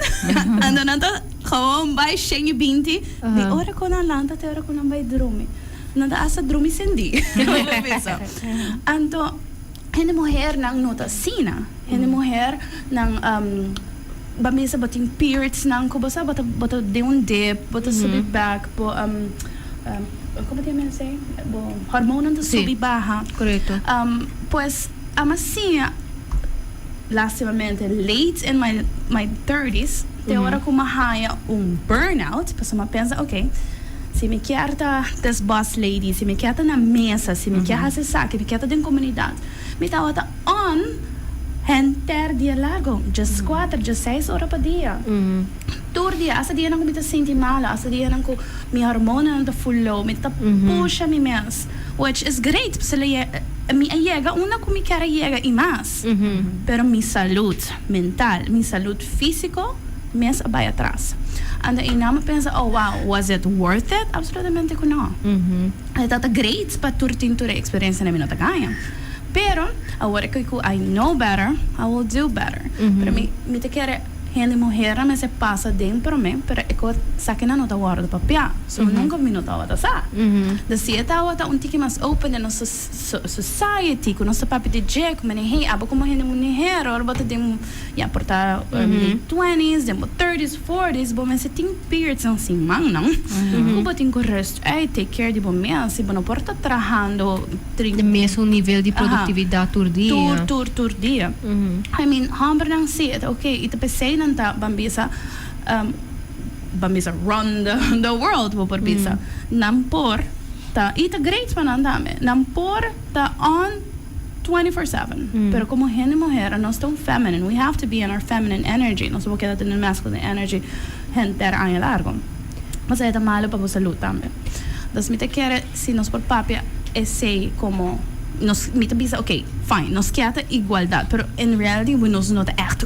ando nanta kawam by shengi binti di ora ko na lanta te ora ko na by drumi. Nada asa drumi sendi. Anto hende mujer nang nota sina, hende mujer nang bambisa boting periods nang ko basta bota de un dip bota subi back bo como te me say bo hormona do Sí. subi baja. Correcto. Pues assim lastimamente late in my 30s de hora ko mahaya burnout pues ma pensa okay, se me quer das boss lady, se me quer na mesa, se me quer fazer saque, me quer den comunidade, me tá on hende dia largo, just 4, just 6 horas per dia. Tur dia, asa dia nang ko senti mala, asa dia nang ko mi hormona nang full low, me ta pusha mi mes, which is great, se mi llega una ko mi quer llega e mais. Pero mi salud mental, mi salud físico, mes vai atrás. And I na pensa, oh wow, was it worth it? Absolutamente que no. É tata great para turtin tura experiência na minha ganha. Pero agora que I know better, I will do better. Pero me te quer hende muhe me se passa dentro me, pero eko saque na nota guarda papia. So nunca me nota wata sa. Da se eta wata un tiki mas open in nossa society, com nossa papi de je, com hey, abo como hende muhe or bota dem ya porta late 20s, dem 30s, 40s, bo me se ting periods assim mang não. Kubo ting ko rest, ai take care de bo me, se bo no porta trabajando De mesmo nível de produtividade por dia. Tur dia. I mean, hamber nang see it, okay, ita pesei nanta bambisa run the world wo bambisa. Nampor ta ita great manandame. Nampor ta on 24/7. Pero como hende mujer, nós tão feminine. We have to be in our feminine energy. Nós vamos quedar in masculine energy. Hende aan largo. Mas é malo para você lutar também. Das me te quer se nós por papia sei como nos me te bisa okay, fine, nos quieta igualdade, pero in reality we nos not echt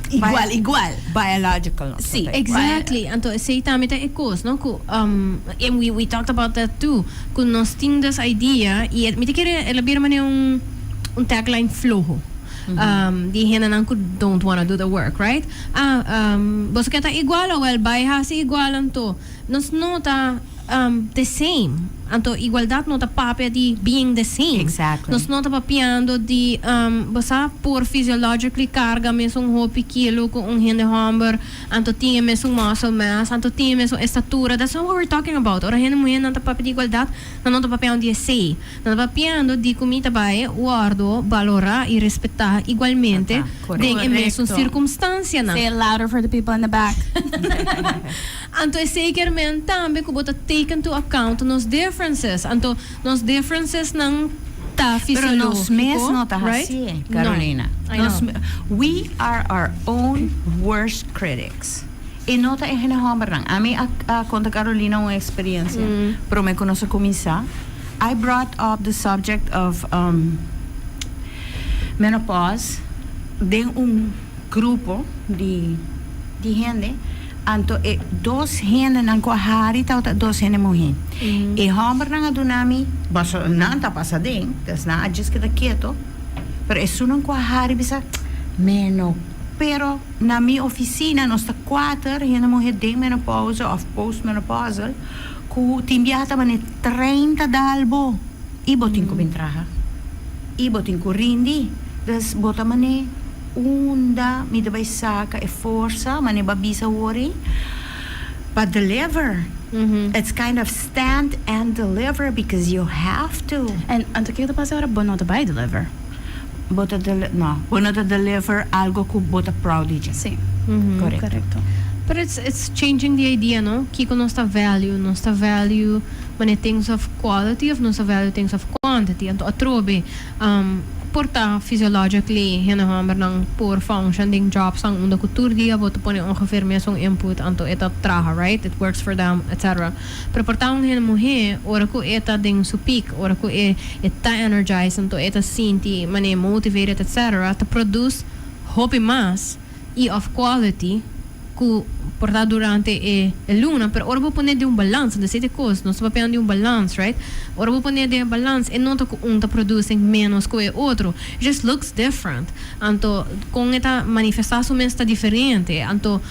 igual. Biological. Sí, Exactly. Então, sei também é coisa, não? And we talked about that too. Quando nós tínhamos essa ideia, e me te quer elaborar um tagline flojo. Die henen não don't wanna do the work, right? Você quer estar igual ou el vai ser igual então? Nós não tá the same. Então, igualdade não está papel de being the same. Exactly. Nós não está papiando de você por physiologically carga mesmo hopi quilo com hende hamburger, então tinha mesmo muscle mass, então tinha mesmo estatura. That's not what we're talking about. Ora hende mulher não está papel de igualdade, não está papiando de sei. Não está papiando de comida vai guardo, valorar e respeitar igualmente em mesmo circunstância. Say it louder for the people in the back. Então, seguramente também que você take into account nos differences. Então, nos differences não tá Pero nos mes fisiológico, no tá right? assim, Carolina. No, I know. We are our own worst critics. E não tá em hamburang. A mim a conta Carolina uma experiência. Pero me conosco começar. I brought up the subject of menopause de grupo de gente. Anto dos hende nang ko hari tau ta dos hende mohin. E hamber nang adunami baso nanta pasading, tas na adjust kita quieto. Pero sunang ko hari bisa meno. Pero na mi oficina nos ta 4 hende mohin de menopause of postmenopausal ku timbiata mane 30 dalbo. Ibotin ko bintraha. Ibotin ko rindi. Das bota mane unda mi debay saka e forza mane babisa worry but deliver. It's kind of stand and deliver because you have to. And anto kita pasa ora bono to buy deliver. Bota deliver algo ku bota proud de. Sì. Correcto. But it's changing the idea, no? Kiko nosta value many things of quality of nosta value things of quantity. Anto atrobe porta physiologically hena hammer ng poor functioning jobs ang unda kultur dia boto pone ongeveer mesong input anto eta traha, right? It works for them, etc. Pero porta ang hena muhe ora ko eta ding supik ora ko eta energize anto eta sinti mane motivated, etc. to produce hope mas e of quality ku portar durante luna, pero ora vou poner de balance, de sete coisas, nós vamos de balance, right? Ora vou poner de balance e não tá producing menos que o outro. Just looks different. Anto com esta manifestação está diferente. Anto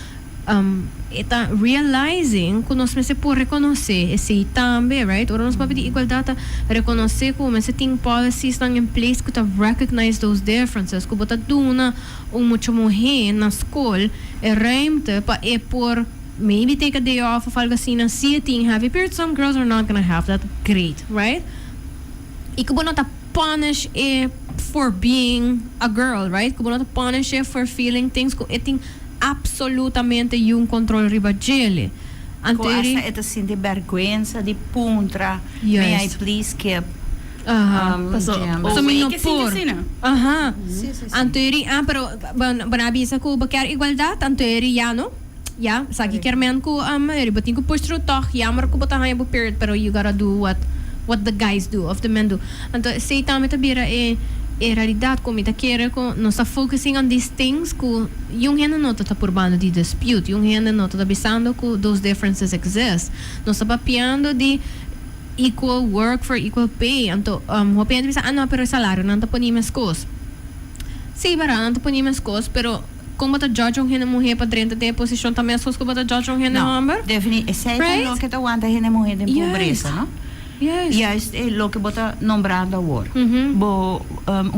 eta realizing que nós se pode reconhecer esse também, right? Ora nós vamos de igualdade reconhecer como se tem policies estão em place que recognize those differences, que bota duna muito morrer na escola ruimte pa por maybe take a day off of algo assim, see a thing, have a period. Some girls are not gonna have that. Great, right? Ikaw not a punish for being a girl, right? Ikaw not a punish for feeling things ko eting absolutamente yung control riba jele. Com essa é assim de vergonha de puntra. Yes. May I please keep so mino por. Aha. Anteri pero banabisa ko bakar igualdad anteri ya no? Ya, sagi kermen ko ribating ko postro toch yamar ko bota haya period pero you gotta do what the guys do, of the men do. Anto say tama ta bira realidad ko mita kere ko no sa focusing on these things ko yung hena nota ta purbando di dispute, yung hena nota ta bisando ko those differences exist. No sa papiando di equal work for equal pay. Anto hopiando bisa ano pero salário nanto ponimes kos. Say bara nanto ponimes kos pero kung bata judge yung hena muhe pa drenta de position também as coisas ko bata judge yung hena number. Definitely. Essa é lo que ta wanta hena muhe de pobreza, no? Yes. Juist, lo que bota nombrando agora. Bo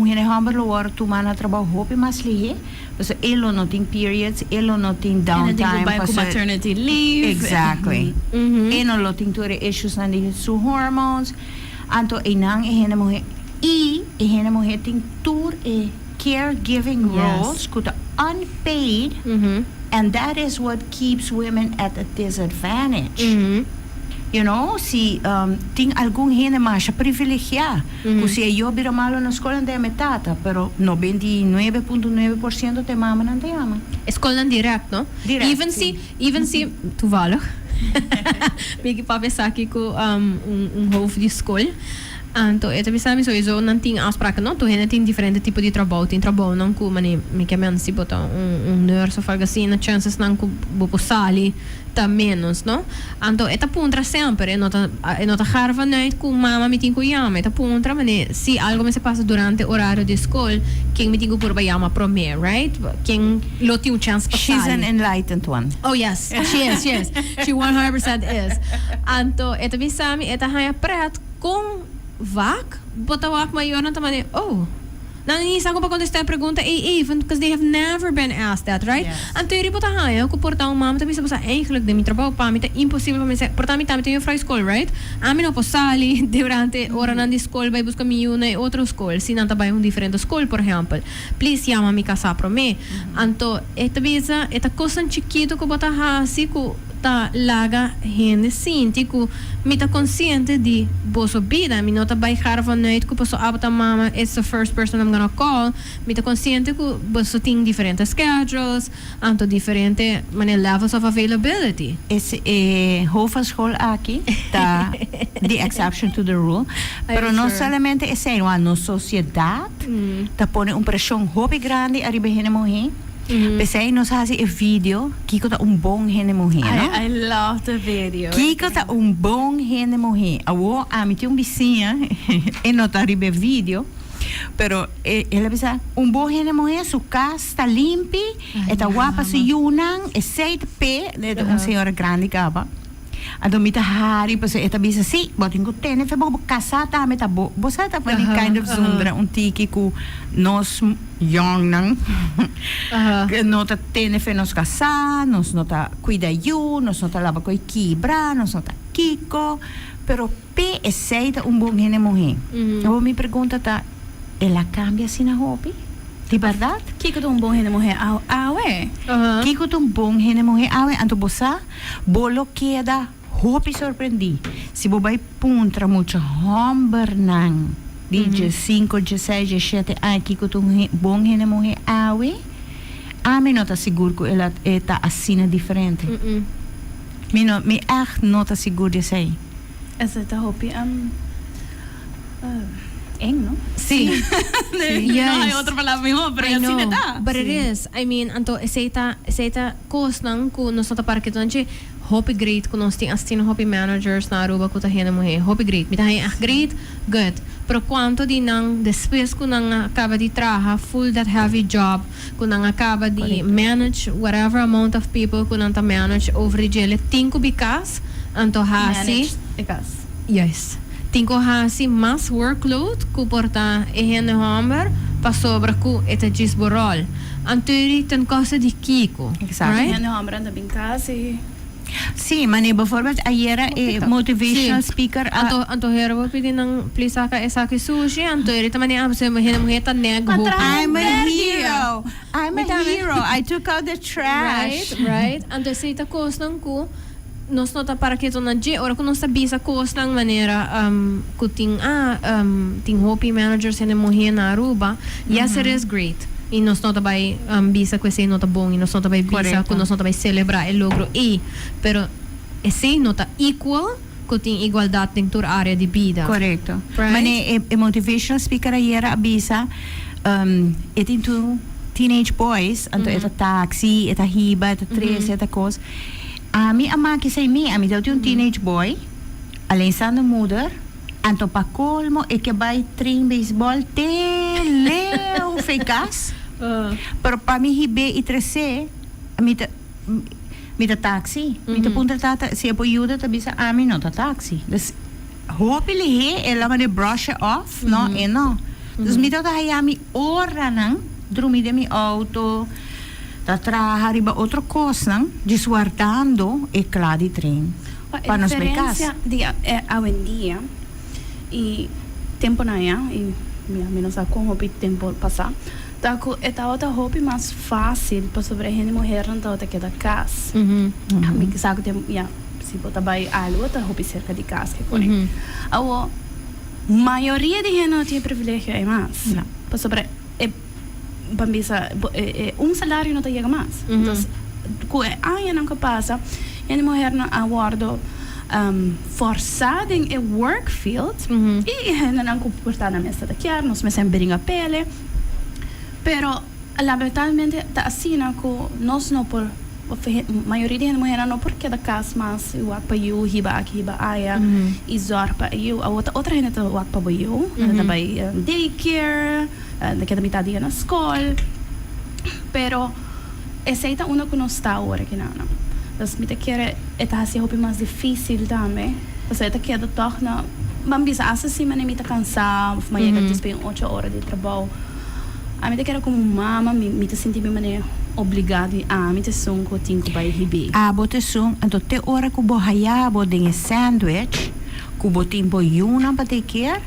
hene hamber lo war tu mana trabalho hope mas lihe. Because elo não tem periods, elo não tem downtime. Com maternity leave. Exactly. Eno lo tem ture issues na di su hormones. Anto enang hene muhe hene muhe tem tour caregiving roles kuta unpaid. And that is what keeps women at a disadvantage. You know, si tem algum hene mais privilegiado, se eu vira malo na escola de metata, pero 99.9% te mama não te ama. Escola direct, no? Direct, even si toevallig. Bigi pa besaki ko hoofd de escola. Anto ito bisami sowieso não tem afspraken, no? Tu hene tem diferente tipo de trabalho, tem trabalho não ku mani me que men si bota nurse of algo assim, na chances não ku bopo sali ta menos, no? Anto eta puntra sempre, nota harva night ku mama me tem ku yama, eta puntra mani si algo me se passa durante horário de escola, quem me tem ku por yama prome, right? Quem lo tem chance pa She's sali. an enlightened one. Oh yes, she is. She 100% is. Anto eta bisami eta haya prat com vaak, botawak maior na tamani, naninisan ko pa contestar a pergunta, even, because they have never been asked that, right? Yes. Anterior po tayo, ko porta ang mama, tabi sa eigenlijk de mi trabaho pa, mita impossible pa mi sa, porta mi tamit yung fry school, right? Amin o po sali, durante ora nan di school, bay busca mi yun ay otro school, sinanta ba yung different school, por example. Please, yama mi kasapro me. Anto, eta bisa, eta kosan chiquito ko bota hasi ko, ta laga hende sinti ku mita consciente di boso vida mi nota by harva night ku paso abata mama it's the first person I'm gonna call mita consciente ku boso ting different schedules anto differente levels of availability Esse hoofdschool aqui tá the exception to the rule pero não somente esse no sociedade tá pone pressão hobby grande arriba hene morrer. Pensei nos hace vídeo que tá bom hene morrer, no? I love the video. Que tá bom hene morrer. Awo a tem vizinha e não tá ribe vídeo. Pero ela pensa bom hene morrer, sua casa está limpa, está guapa se yunang, é 7p, de senhora grande capa. Então mita hari pase eta bisa si botin ko tene fe bo kasata meta bo bosata pa kind of zundra tiki ku nos young nang nota tene fe nos casa nos nota cuida you nos nota lava ko kibra nos nota kiko pero pe eseita bom hene morrer. Eu me pergunta ta ela cambia sina hobby de verdade? Kiko tu bom hene morrer awe. Kiko tu bom hene morrer awe anto bosa bolo queda hopi surpreendi. Se bobai puntra muito homber nang de 5, 16, 17 anos que tu bom hene morrer awe a me nota seguro que ela está assim diferente. Me echt nota seguro de sei. Essa tá hopi eng, no? Sí. Yes. No hay otra palabra mejor, pero así know, está. but it is. I mean, anto seita cost nang ku nos nota para que tonche hopi great ku nos ting astin hopi managers na aruba ku ta hena morrer. Hopi great. Mita hay great, good. Pero quanto di nang después ku nang acaba di traha full that heavy job ku nang acaba di manage whatever amount of people ku nang ta manage over the jele tinko bikas anto hasi. Yes. Tinko hasi mas workload ku porta hene hamber pa sobra ku ete gisborol. Anturi ten cosa di kiko. Exacto. Right? En hambre de bincasi. Sí, mani bijvoorbeeld ayer motivational Sí. speaker. Anto herbo pidi ng plisaka esaki sushi. Anto erita mani abse muhe neg hopi. I'm a hero. I'm a Mitame. hero. I took out the trash. Right. Anto seita kos ng ku nos nota para que na je ora kuno sabi sa kos ng manera kuting ting hopi manager sene muhe na Aruba. Yes, it is great. E nos nota vai bisa com esse nota bom, e nos nota vai bisa Correcto. com nos nota vai celebrar o logro e pero esse nota equal com tem igualdade em toda área de vida. Correcto. Right. Mani motivational speaker ayer abisa etin tu teenage boys, anto eta taxi, eta hiba, eta tres, eta kos. Ami ama ki say mi, ami daw yung teenage boy, alleen sa de moeder, anto pa colmo, ik bij train baseball, te leo fekas. Pero pa mi hibe itrese, mita taxi, mita punta tata, siya po yuda tabi sa amin no ta taxi. Dus hopili he, ela man brush it off, no, no. Dus mita ta hayami ora nang, drumide mi auto, ta traha riba outro cos nang, disguardando e cladi train. A diferencia de hoy en día y tempo na ya y menos a como o tempo passa taco eta outra hobby mais fácil para sobre a mulher não tá que da casa me saco tem ya se botar vai algo outra hobby cerca de casa que corre a maioria de gente não tem privilégio é mais para sobre bambisa salário não tá chega mais então com a não que passa a mulher não aguardo forçada em work field e ainda não comportar na mesa daqui nós me sempre brinca pele pero lamentablemente tá assim nós não por a maioria das mulheres não porque da casa mas o para eu hiba aqui hiba aia e zor para eu a outra gente tá o para eu ainda vai daycare daqui da metade na escola pero essa é uma que não está agora que não dus met de keren het has je hobby mais difícil também dus het keer toch na man bisa assim mas nem tá cansado mas chega despe 8 horas de trabalho a met de keren como mama me te senti me maneira obrigado a me te son ko tinko by hibi bote son anto te ora ko bo haya bo dinge sandwich ko bo timbo yuna pa te keer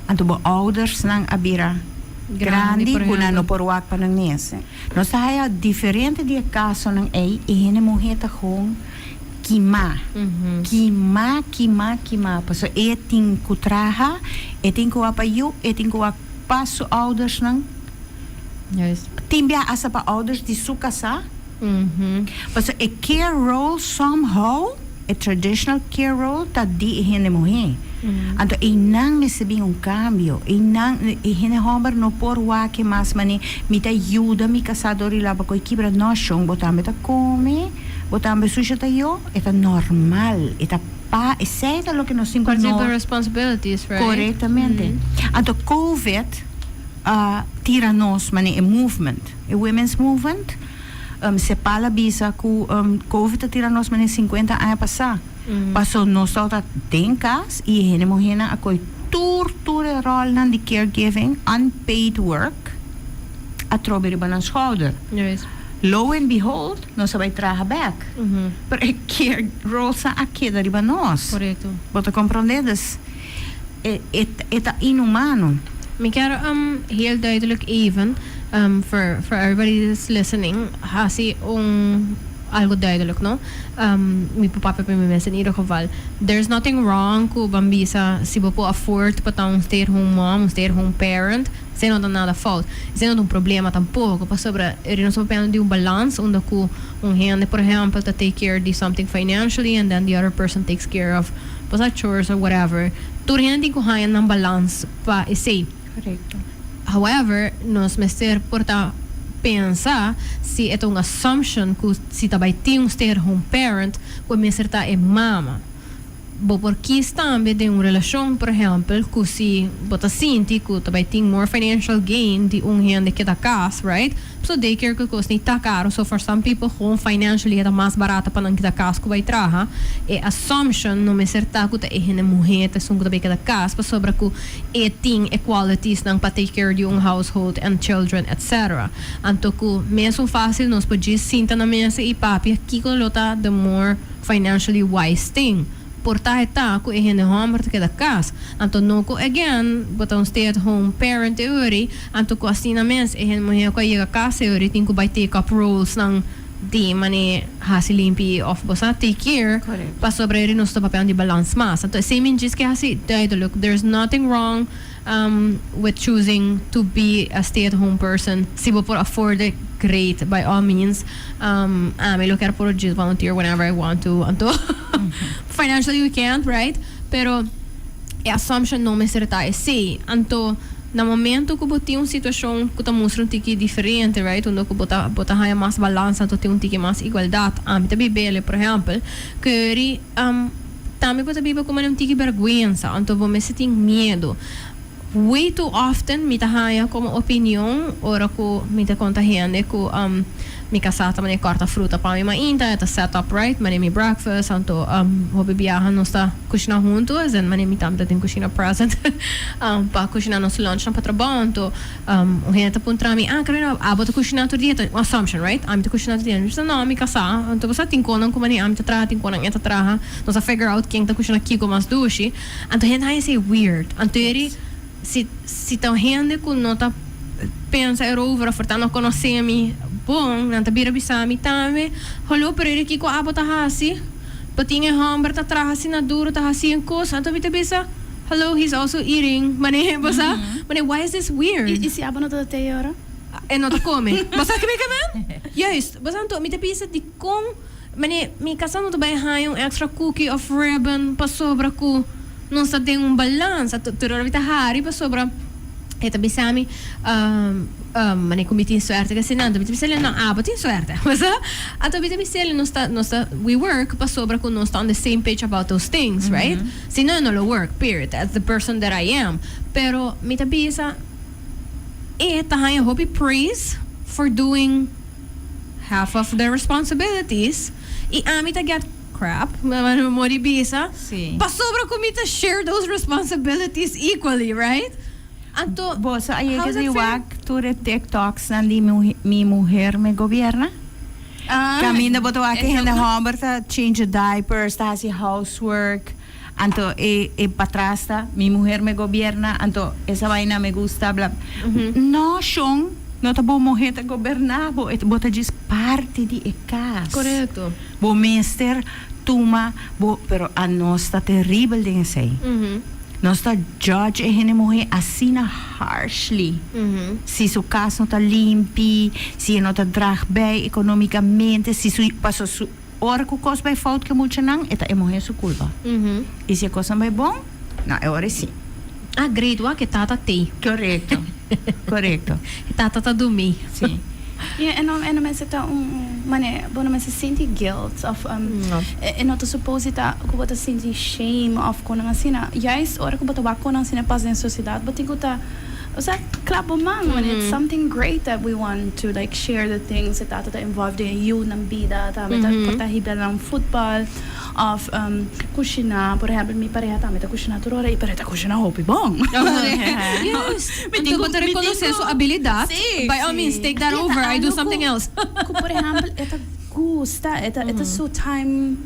anto bo ouders nang abira grandi kuna no por wak pa ng nies. No sa haya diferente di kaso ng ay ihene mo heta kong kima. Kima. Paso eting kutraha, eting kuwa pa yu, eting kuwa paso ouders ng timbia asa pa ouders di sukasa. Paso a care role somehow, a traditional care role ta di ihene mo he. Anto inang mesebing un cambio inang ihinahomer no por wake mas mani mita ayuda mi casadori laba ko ikibra no shong botambe ta come botambe susha ta yo eta normal eta pa esa lo que nos Part of the no responsibilities, right? correctamente anto covid tiranos mani a movement a women's movement se pala bisa ku covid tiranos mani 50 anos passa paso nos auto denkas e hene mohena akoy torture rol nan di caregiving unpaid work atrobe riba ng schouder. Yes. Lo and behold, no sabay traha back. Pero e care role sa akeda riba nos. Correcto. Bota comprendedes? Eta inhumano. Ik kan heel duidelijk even for everybody that's listening hasi algo duidelijk, no? Mi papa pa mi in ieder geval. There's nothing wrong kung bambisa si po afford pa tang stay-at-home mom, stay-at-home parent. Isso não dá nada falta. Isso não é problema tampouco. Pa sobra, não só pena de balance onde ku hende, por exemplo, to take care of something financially and then the other person takes care of chores or whatever. Tur hende ku hayan ng balance pa isay. Correcto. However, nos mester porta pensa se é uma assumption que se também tem stay-at-home parent que me certa é mama por quis também de uma relação, por exemplo, que se bota sinti que também tem more financial gain de hende que da casa, right? So daycare que custa tá caro, so for some people home financially é mais barata para não que da casa que vai traha. E assumption não me certa que é hende muhe te sung também que da casa, para sobre que é tem equalities nang para take care de household and children, etc. Anto que mesmo fácil nós podemos sinta na mesa e papi aqui que lota the more financially wise thing. Porta eta ko hende home que da casa. Anto no ko again, but on stay at home parent teori, anto ko asina mes hende mo ko iga casa teori tin ko by take up roles ng di mani hasi limpi of bosa take care pa sobre rin nos papel di balance mas. Anto same in just que hasi look, there's nothing wrong with choosing to be a stay-at-home person. Si bo por afford it, great, by all means. I look at por just volunteer whenever I want to. Anto, financially we can't, right? Pero, assumption não me certa é sim. Anto, na momento que botem uma situação que tá mostrando um tiki diferente, right? Onde que bota haya mais balança, então tem um tiki mais igualdade. Tá bebele, por exemplo, que também pode beber como um tiki vergonha, então vou me sentir medo. Way too often mita haya como opinião ora ko mita conta hende ko mi kasata mane corta fruta pa mi mainta eta set up right mane mi breakfast anto hobi biyahan nos ta kushina juntos and mane mi tamta din kushina present pa kushina nos lunch na patrabaho anto hende puntra mi karina abot kushina to dieta assumption right am to kushina to dieta so no mi kasa anto basta tinkonan ko mane am ta traha tinkonan eta traha nos a figure out quem ta kushina kiko mas dushi anto hende haya say weird anto eri se tão rende com nota pensa over a fortar não conhecer me bom não tá bira bisami também rolou para ele que com a bota hasi patinha hamburger tá traha na duro tá hasi em coisa então bita bisa hello he's also eating mane basa mane why is this weird E se abo não tá até hora? e não tá come basa que me camen yes basa então bita bisa de com mane mi casando também há um extra cookie of ribbon para sobra com não só tem balança tudo vita hari para sobra eta bisami mane comiti suerte que senando bita bisele não botin suerte mas ato bita bisele não está we work para sobra com nós on the same page about those things right se não lo work period that's the person that I am pero mita bisa eta hay hope praise for doing half of their responsibilities e amita get crap, mori bisa. Sim. Pasobra kumita share those responsibilities equally, right? Anto, Bosa, aí que se wak ture TikToks na di mi muher me gobierna. Camina boto wak hende homber ta change diapers, ta hasi housework. Anto e patrasta, mi mujer me gobierna, anto esa vaina me gusta, bla. No, Shong, no ta bo mujer ta gobernar, bota diz parte di e casa. correto. Bo mister tuma, pero a nós está terrível de sei. Nós está judge e hene morrer assim harshly. Se seu caso não está limpo, se não está drag bem economicamente, se su passou su hora que o coisa vai falta que muito não, é morrer sua culpa. E se a coisa vai bom, não é hora sim. Great, wa que tata te. Correto. Correto. Tata ta dumi. Sim. Yeah, en dan mensen dat mane, bono mensen senti guilt of en dat suppose dat ko senti shame of kono asina. Juist ora ko bota kono asina pas in sociedade, but ik ta osa klabo man when it's something great that we want to like share the things that involved in you ng bida ta meta porta hibla ng football of kushina por exemplo mi pareja ta meta kushina turora e pareja kushina hopi bom. Yes. Então bota reconhecer sua habilidade. By all means take that over. I do something else. Ko por exemplo eta gusta eta so time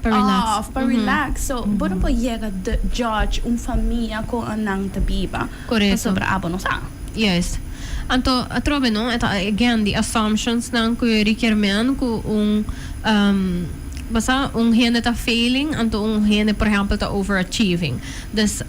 relax. Para relax. So, bono po yega judge família com anang tabiba. Correto. Sobre abo no sa. Yes. Anto, atrobe no, eta again, the assumptions ng requirement ko basta hende ta failing, anto hende, por exemplo, ta overachieving. Dus,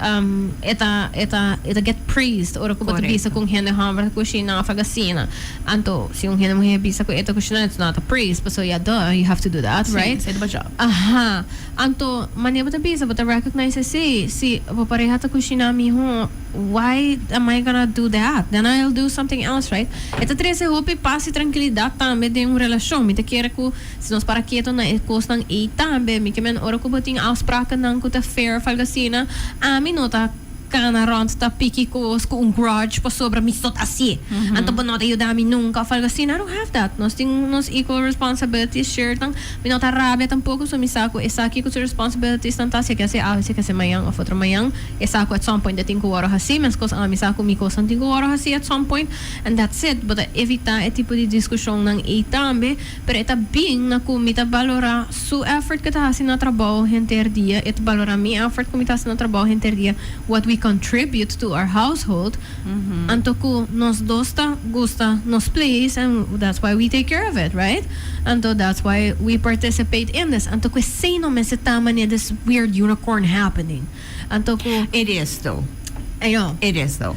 eta get praised, ora ko bata bisa kung hende hamra ko siya na fagasina. Anto, si hende mo bisa ko eta ko siya it's not a praise, but so yeah, duh, you have to do that, right? Say the job. Aha. Anto, manya bata bisa, bata recognize si papareha ta ko siya mi ho, why am I gonna do that? Then I'll do something else, right? Ito trese hopi paz e tranquilidade também de uma relação. Me te quer que se nós para quieto na cost ng e também, me que men ora ko boting afspraken ng ko ta fair falgasina, mi nota kana rond ta piki ko um grudge pa sobra misot asi. Anto ba nota ayuda mi nunca falgasina. I don't have that. Nós ting nos equal responsibilities share tang minota rabia tampoco so misako esaki ko sa responsibilities tang tasya kasi mayang of otro mayang esako at some point dating ko waro hasi mas ko sa misako mi ko santing ko waro hasi at some point, and that's it. But evita e tipo de diskusyon ng itambe pero eta bing na kumita valora su effort ka ta hasi na trabaho henter dia et valora mi effort kumita hasi na trabaho henter dia what we contribute to our household. Anto ko nos dosta gusta nos place, and that's why we take care of it, right? Anto that's why we participate in this. Anto ko sino me se tama niya this weird unicorn happening. Anto ko It is though. I know. It is though.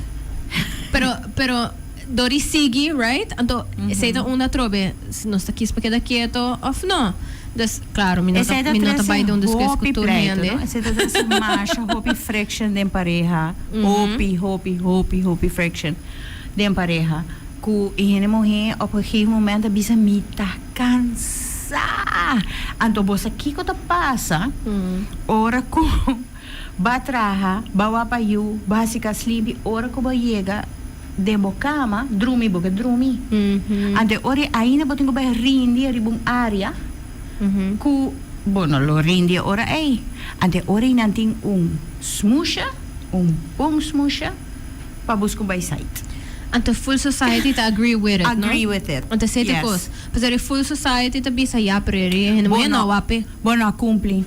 pero Dori sigi, right? Anto sa ito una trobe nos takis pa kada quieto of no. Dus claro, minota vai de dos que escutou niande. Essa é essa marcha, hopi friction de pareja, hopi friction de pareja. Ku ihene morrer, op een gegeven moment bisa mita cansa. Anto bosa kiko ta passa. Ora ku batraha, bawa pa you, basica slibi, ora ku ba yega demo cama, drumi. Ante ora ainda botingo ba rindi ribung area. Ku bono lo rindi ora ante ora nanting smusha smusha pa busco by site. And the full society to agree with it, agree no? with it. And the city cos. Pero full society to bisa ya preri, hindi mo yan nawapi. Bona cumpli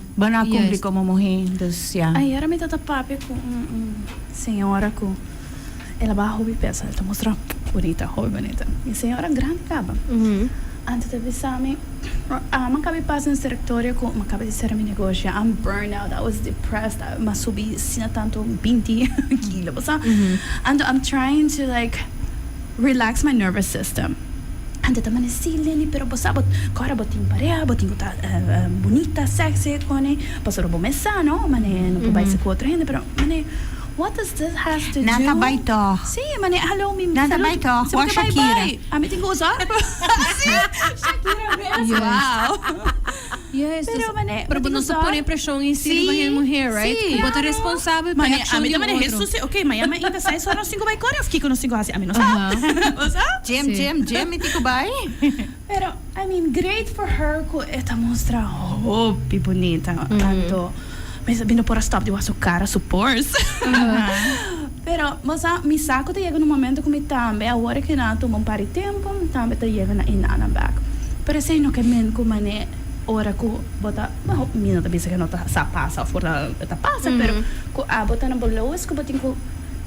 como muhe. Dus ya. Ay, era mi tata papi ko senhora ko. Ela ba hobby pesa, ela mostra bonita. E senhora grande caba. Antes de bisami, makabi pas no território com makabi de ser mi negócio. I'm burned out. I was depressed. Mas subi sina tanto 20 kilo. And I'm trying to like relax my nervous system. Ante tamane sileni pero bosabot kora boting pareha boting ta bonita sexy kone pasoro bomessa no mane no pubai se quatro hende pero mane what does this has to Nata do? baito. Sí, mane hello mi. Nata baito. Wa Shakira. Ami tingo usar. Shakira mesmo. Wow. Yes, pero mane pero não se põe pressão em cima da mulher, right? Bota responsável para a ami também Jesus, okay, mas ama ainda sai só no 5 by core, eu fiquei com no 5 assim, ami não sabe. Jam, me tico bai. Pero I mean, great for her ko eta mostra hopi bonita. Tanto mas vindo por stop de sua cara, support. Pero moça, mi saco te chega no momento como também a hora que na toma pari tempo, também te chega na inana back. Pero sei no que men como né ora ko bota, mina também se que não tá sa passa fora tá passa, pero ko bota na bolous ko botin ko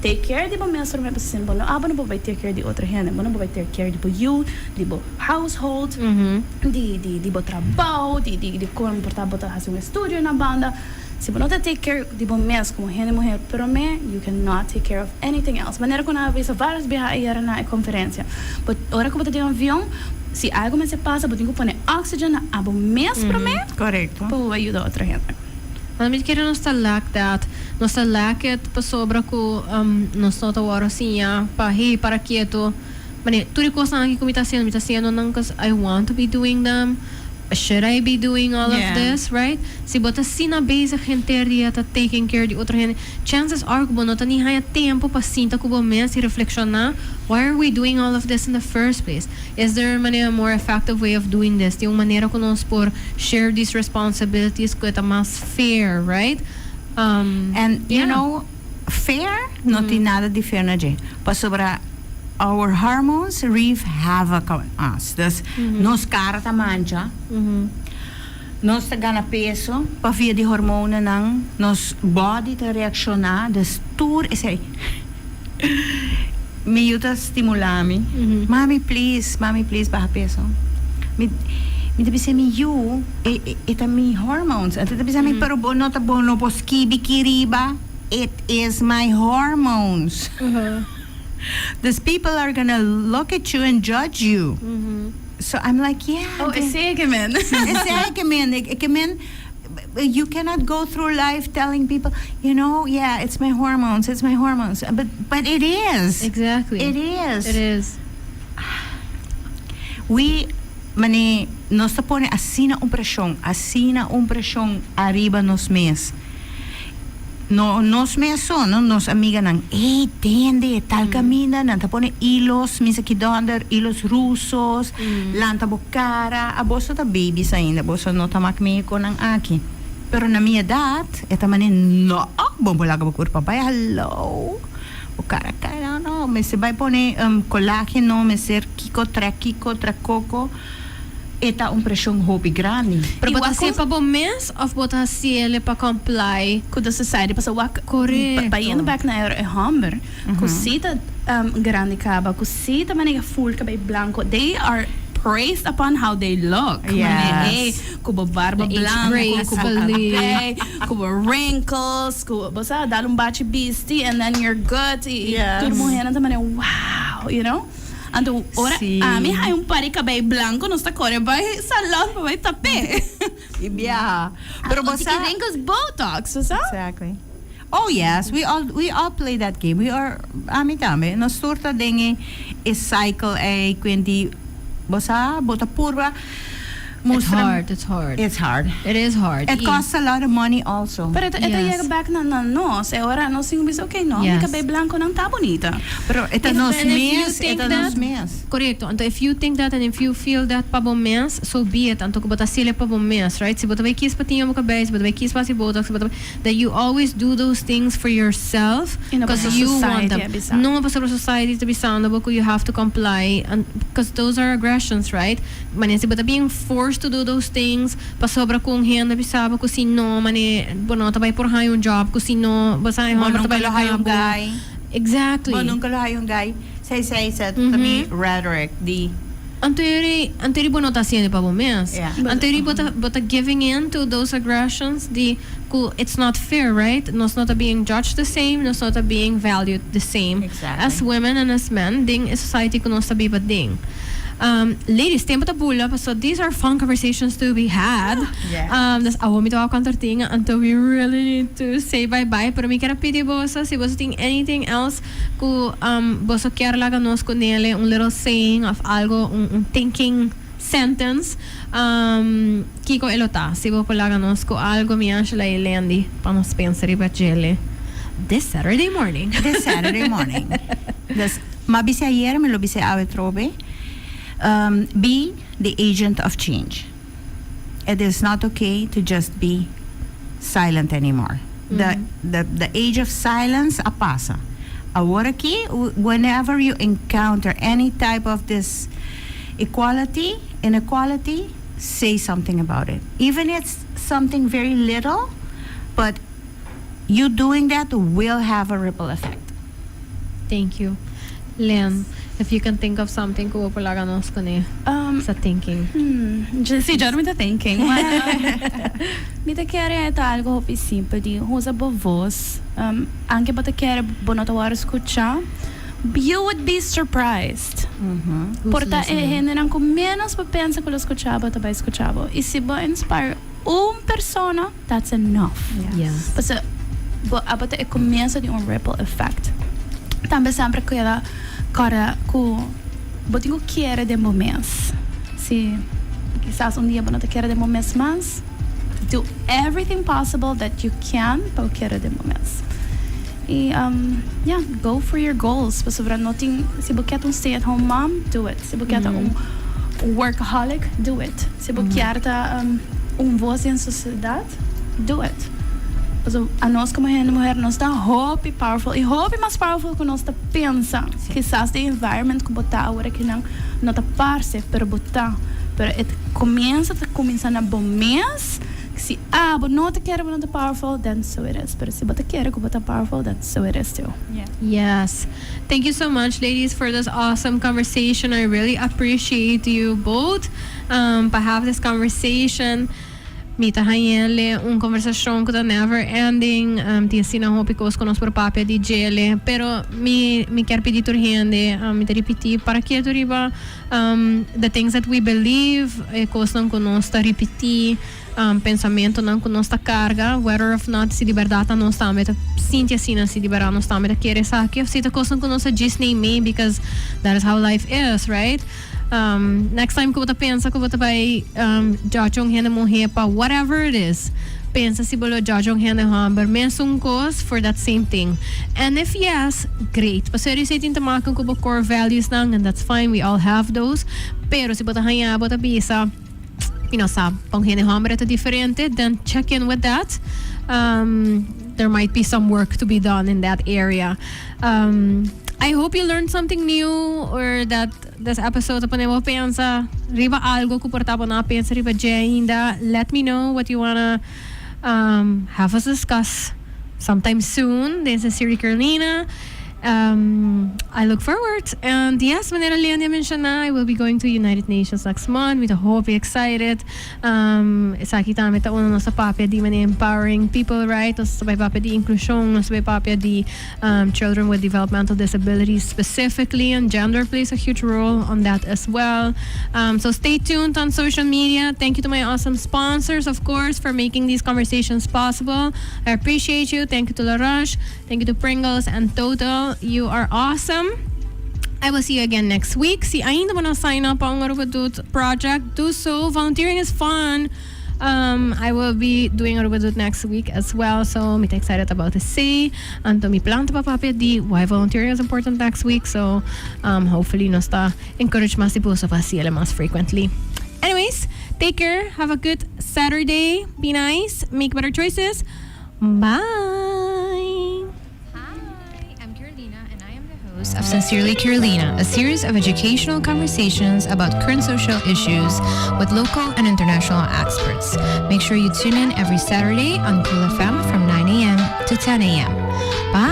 take care de momento mesmo assim, bom, não vai take care de outra gente, não vai take care de you, de household, de trabalho, de comportar botar fazer estúdio na banda. Se você não take care de mesmo como gente mulher, pero you cannot take care of anything else. Maneira que eu vez várias vezes na conferência, but ora que eu tenho avião, se algo me se passa, eu tenho que pôr oxigênio na abo mesmo para mim, correto, para ajudar outra gente. Maar met keren nos lack that, nos lack het pa sobra ko nos nota waro siya pa hey para quieto. Mane turi ko sa akin kumita siya nang cause I want to be doing them. Should I be doing all of this, right? Si bota sina base gente ria ta taking care de outra gente. Chances are kubo no tani haya tempo pa sinta kubo mes e reflexionar. Why are we doing all of this in the first place? Is there a more effective way of doing this? Tem uma maneira que nós por share these responsibilities que é mais fair, right? And you know, fair não tem nada de fair na gente. Pa sobra our hormones wreak havoc on us. Dus nos cara ta mancha. Nos ta gana peso pa via de hormonen ng nos body ta reacciona. Dus tour is ay me yuta stimulami. Mami please baja peso. Me tabi mi you ita mi hormones. At tabi mi pero bono ta bono poskibi kiriba. It is my hormones. These people are gonna look at you and judge you. So I'm like, yeah. Oh, ik zie hem in. Ik zie hem in. you cannot go through life telling people, yeah, it's my hormones. But it is. Exactly. It is. It is. Nos pone así na un presión arriba nos mes. No, nos mes son, no, nos amiga ng, tende, tal camina, nanta pone hilos, misa kidonder, hilos rusos, lanta bukara, aboso ta babies ainda, aboso no tamak me ko ng akin. Pero na minha edad, eta manin, no, bombolaga bukur papay, hello. Bukara ka, no, me se vai pone colágeno, me ser kiko, tracoco, eta un presión hobby grande. Pero bota se pa bom mês of bota se ele pa comply com a society passa wak correto. Pa indo back na era hamber cosita grande caba cosita maniga full cabay blanco, they are praised upon how they look. Yes. Kubo barba blanco, kubo wrinkles, kubo basta dalong bachi beastie and then you're good. Yes. Tudo muhe na tamane, wow, you know? Ando, ora, ami hay un pari cabay blanco, no está core, vai salon, vai tape. Yeah. Pero basta wrinkles Botox, basta? Exactly. Oh yes, we all play that game. We are ami no surta dinge is cycle quindi basta bota purba. It's hard. It's hard. It is hard. It costs a lot of money also. Pero ito yes. Back na nos. Ora nos sing bis okay no. Yes. May kabay blanco ng ta bonita. Pero ito nos mes. Correcto. Então if you think that and if you feel that pa bom mes, so be it. Então ko bota sila pa bom mes, right? Se bota vai kis patinha mo kabay, se bota vai kis pa si botox, that you always do those things for yourself because you want them. No pa sa society to be sound about you have to comply and because those are aggressions, right? Manin se bota being forced to do those things pasobra kung hende bisaba ko sino mani bono tabay por hayong job ko sino basta bonong kalo hayong guy exactly bonong kalo hayong guy say to me rhetoric the anteri bono ta siendo pa bomes anteri bota giving in to those aggressions it's not fair, right? Nos not being judged the same, nos not being valued the same as women and as men ding society ko nos sabi ba ding. Ladies, tempo tabula, so these are fun conversations to be had. Das awo mi to kontratinga until we really need to say bye-bye. Pero mi kara pidi bosa, si bosa ting anything else ku bosa kiara laga nos ko nele un little saying of algo, un thinking sentence. Kiko elota, si bo ko laga nos ko algo Miangela y Lindy pa nos pensari ba jele. This Saturday morning. Das mabise ayer me lo bise ave trobe. Be the agent of change. It is not okay to just be silent anymore. The age of silence pasa. Agora aqui, whenever you encounter any type of this inequality, say something about it. Even if it's something very little, but you doing that will have a ripple effect. Thank you. Len, if you can think of something ko pala ganos ko ni sa thinking. Si John mit thinking. Mi te chiare ito algo hopi simple di usa bovos anche bota chiare bonotawar escucha. You would be surprised. Porta hende nang com menos pa pensa ko lo escuchaba ta ba escuchaba. E se ba inspire persona, that's enough. Yes. Basta abota comienza di un ripple effect. Também sempre queda cara ku botingo quiere de momentos. Se quizás dia não te quer de momentos mas do everything possible that you can para querer de momentos. E go for your goals. Para sobrar nothing, se você quer stay at home mom, do it. Se você quer workaholic, do it. Se você quer voz em sociedade, do it. Also, a nós como mulher nos dá hope powerful e hope mais powerful que nós tá pensa quizás the environment que botar agora que não tá parce pero botar pero começa na bom mês que se but não te quer não tá powerful then so it is pero se botar quer que botar powerful then so it is too. Yes, thank you so much ladies for this awesome conversation. I really appreciate you both to have this conversation. Mita hayele un conversação que tá never ending. Tia sina hopi kos konos por papia di gele. Pero mi quer pedir tur hende, mi te repetir para que tu riba the things that we believe, kos não konos ta repetir. Pensamento não konos ta carga, whether or not si liberdade não está meta. Sintia sina si liberdade não está meta. Querer saque, eu sei ta kos não konos ta Disney me because that is how life is, right? Next time ko pensa ko vai jajong hende muhe pa whatever it is, pensa si bolo jajong hende hamber mensung cause for that same thing, and if yes, great. Paseri sa itin tamakan ko ba core values nang, and that's fine, we all have those. Pero si bota hanya bota bisa sa pang hende hamber ito diferente, then check in with that. There might be some work to be done in that area. I hope you learned something new, or that this episode mo pensa riba algo ko portabo na pensa riba ainda. Let me know what you wanna have us discuss sometime soon. This is Siri Carolina. I look forward, and yes, manera Lindy mentioned na I will be going to United Nations next month. We hope you're excited. Isa kita meta uno no sa papia di man empowering people, right? No sa papia di inclusion, no sa papia di children with developmental disabilities specifically, and gender plays a huge role on that as well. So stay tuned on social media. Thank you to my awesome sponsors, of course, for making these conversations possible. I appreciate you. Thank you to La Roche. Thank you to Pringles and Total. You are awesome. I will see you again next week. See, ainda mo na sign up ang Arubadut project. Do so. Volunteering is fun. I will be doing Arubadut next week as well. So, I'm excited about the say. Anto mi planta pa papia di why volunteering is important next week. So, hopefully nos ta encourage mas tipo sa fasila mas frequently. Anyways, take care. Have a good Saturday. Be nice. Make better choices. Bye. Of Sincerely Carolina, a series of educational conversations about current social issues with local and international experts. Make sure you tune in every Saturday on Cool FM from 9 a.m. to 10 a.m. Bye!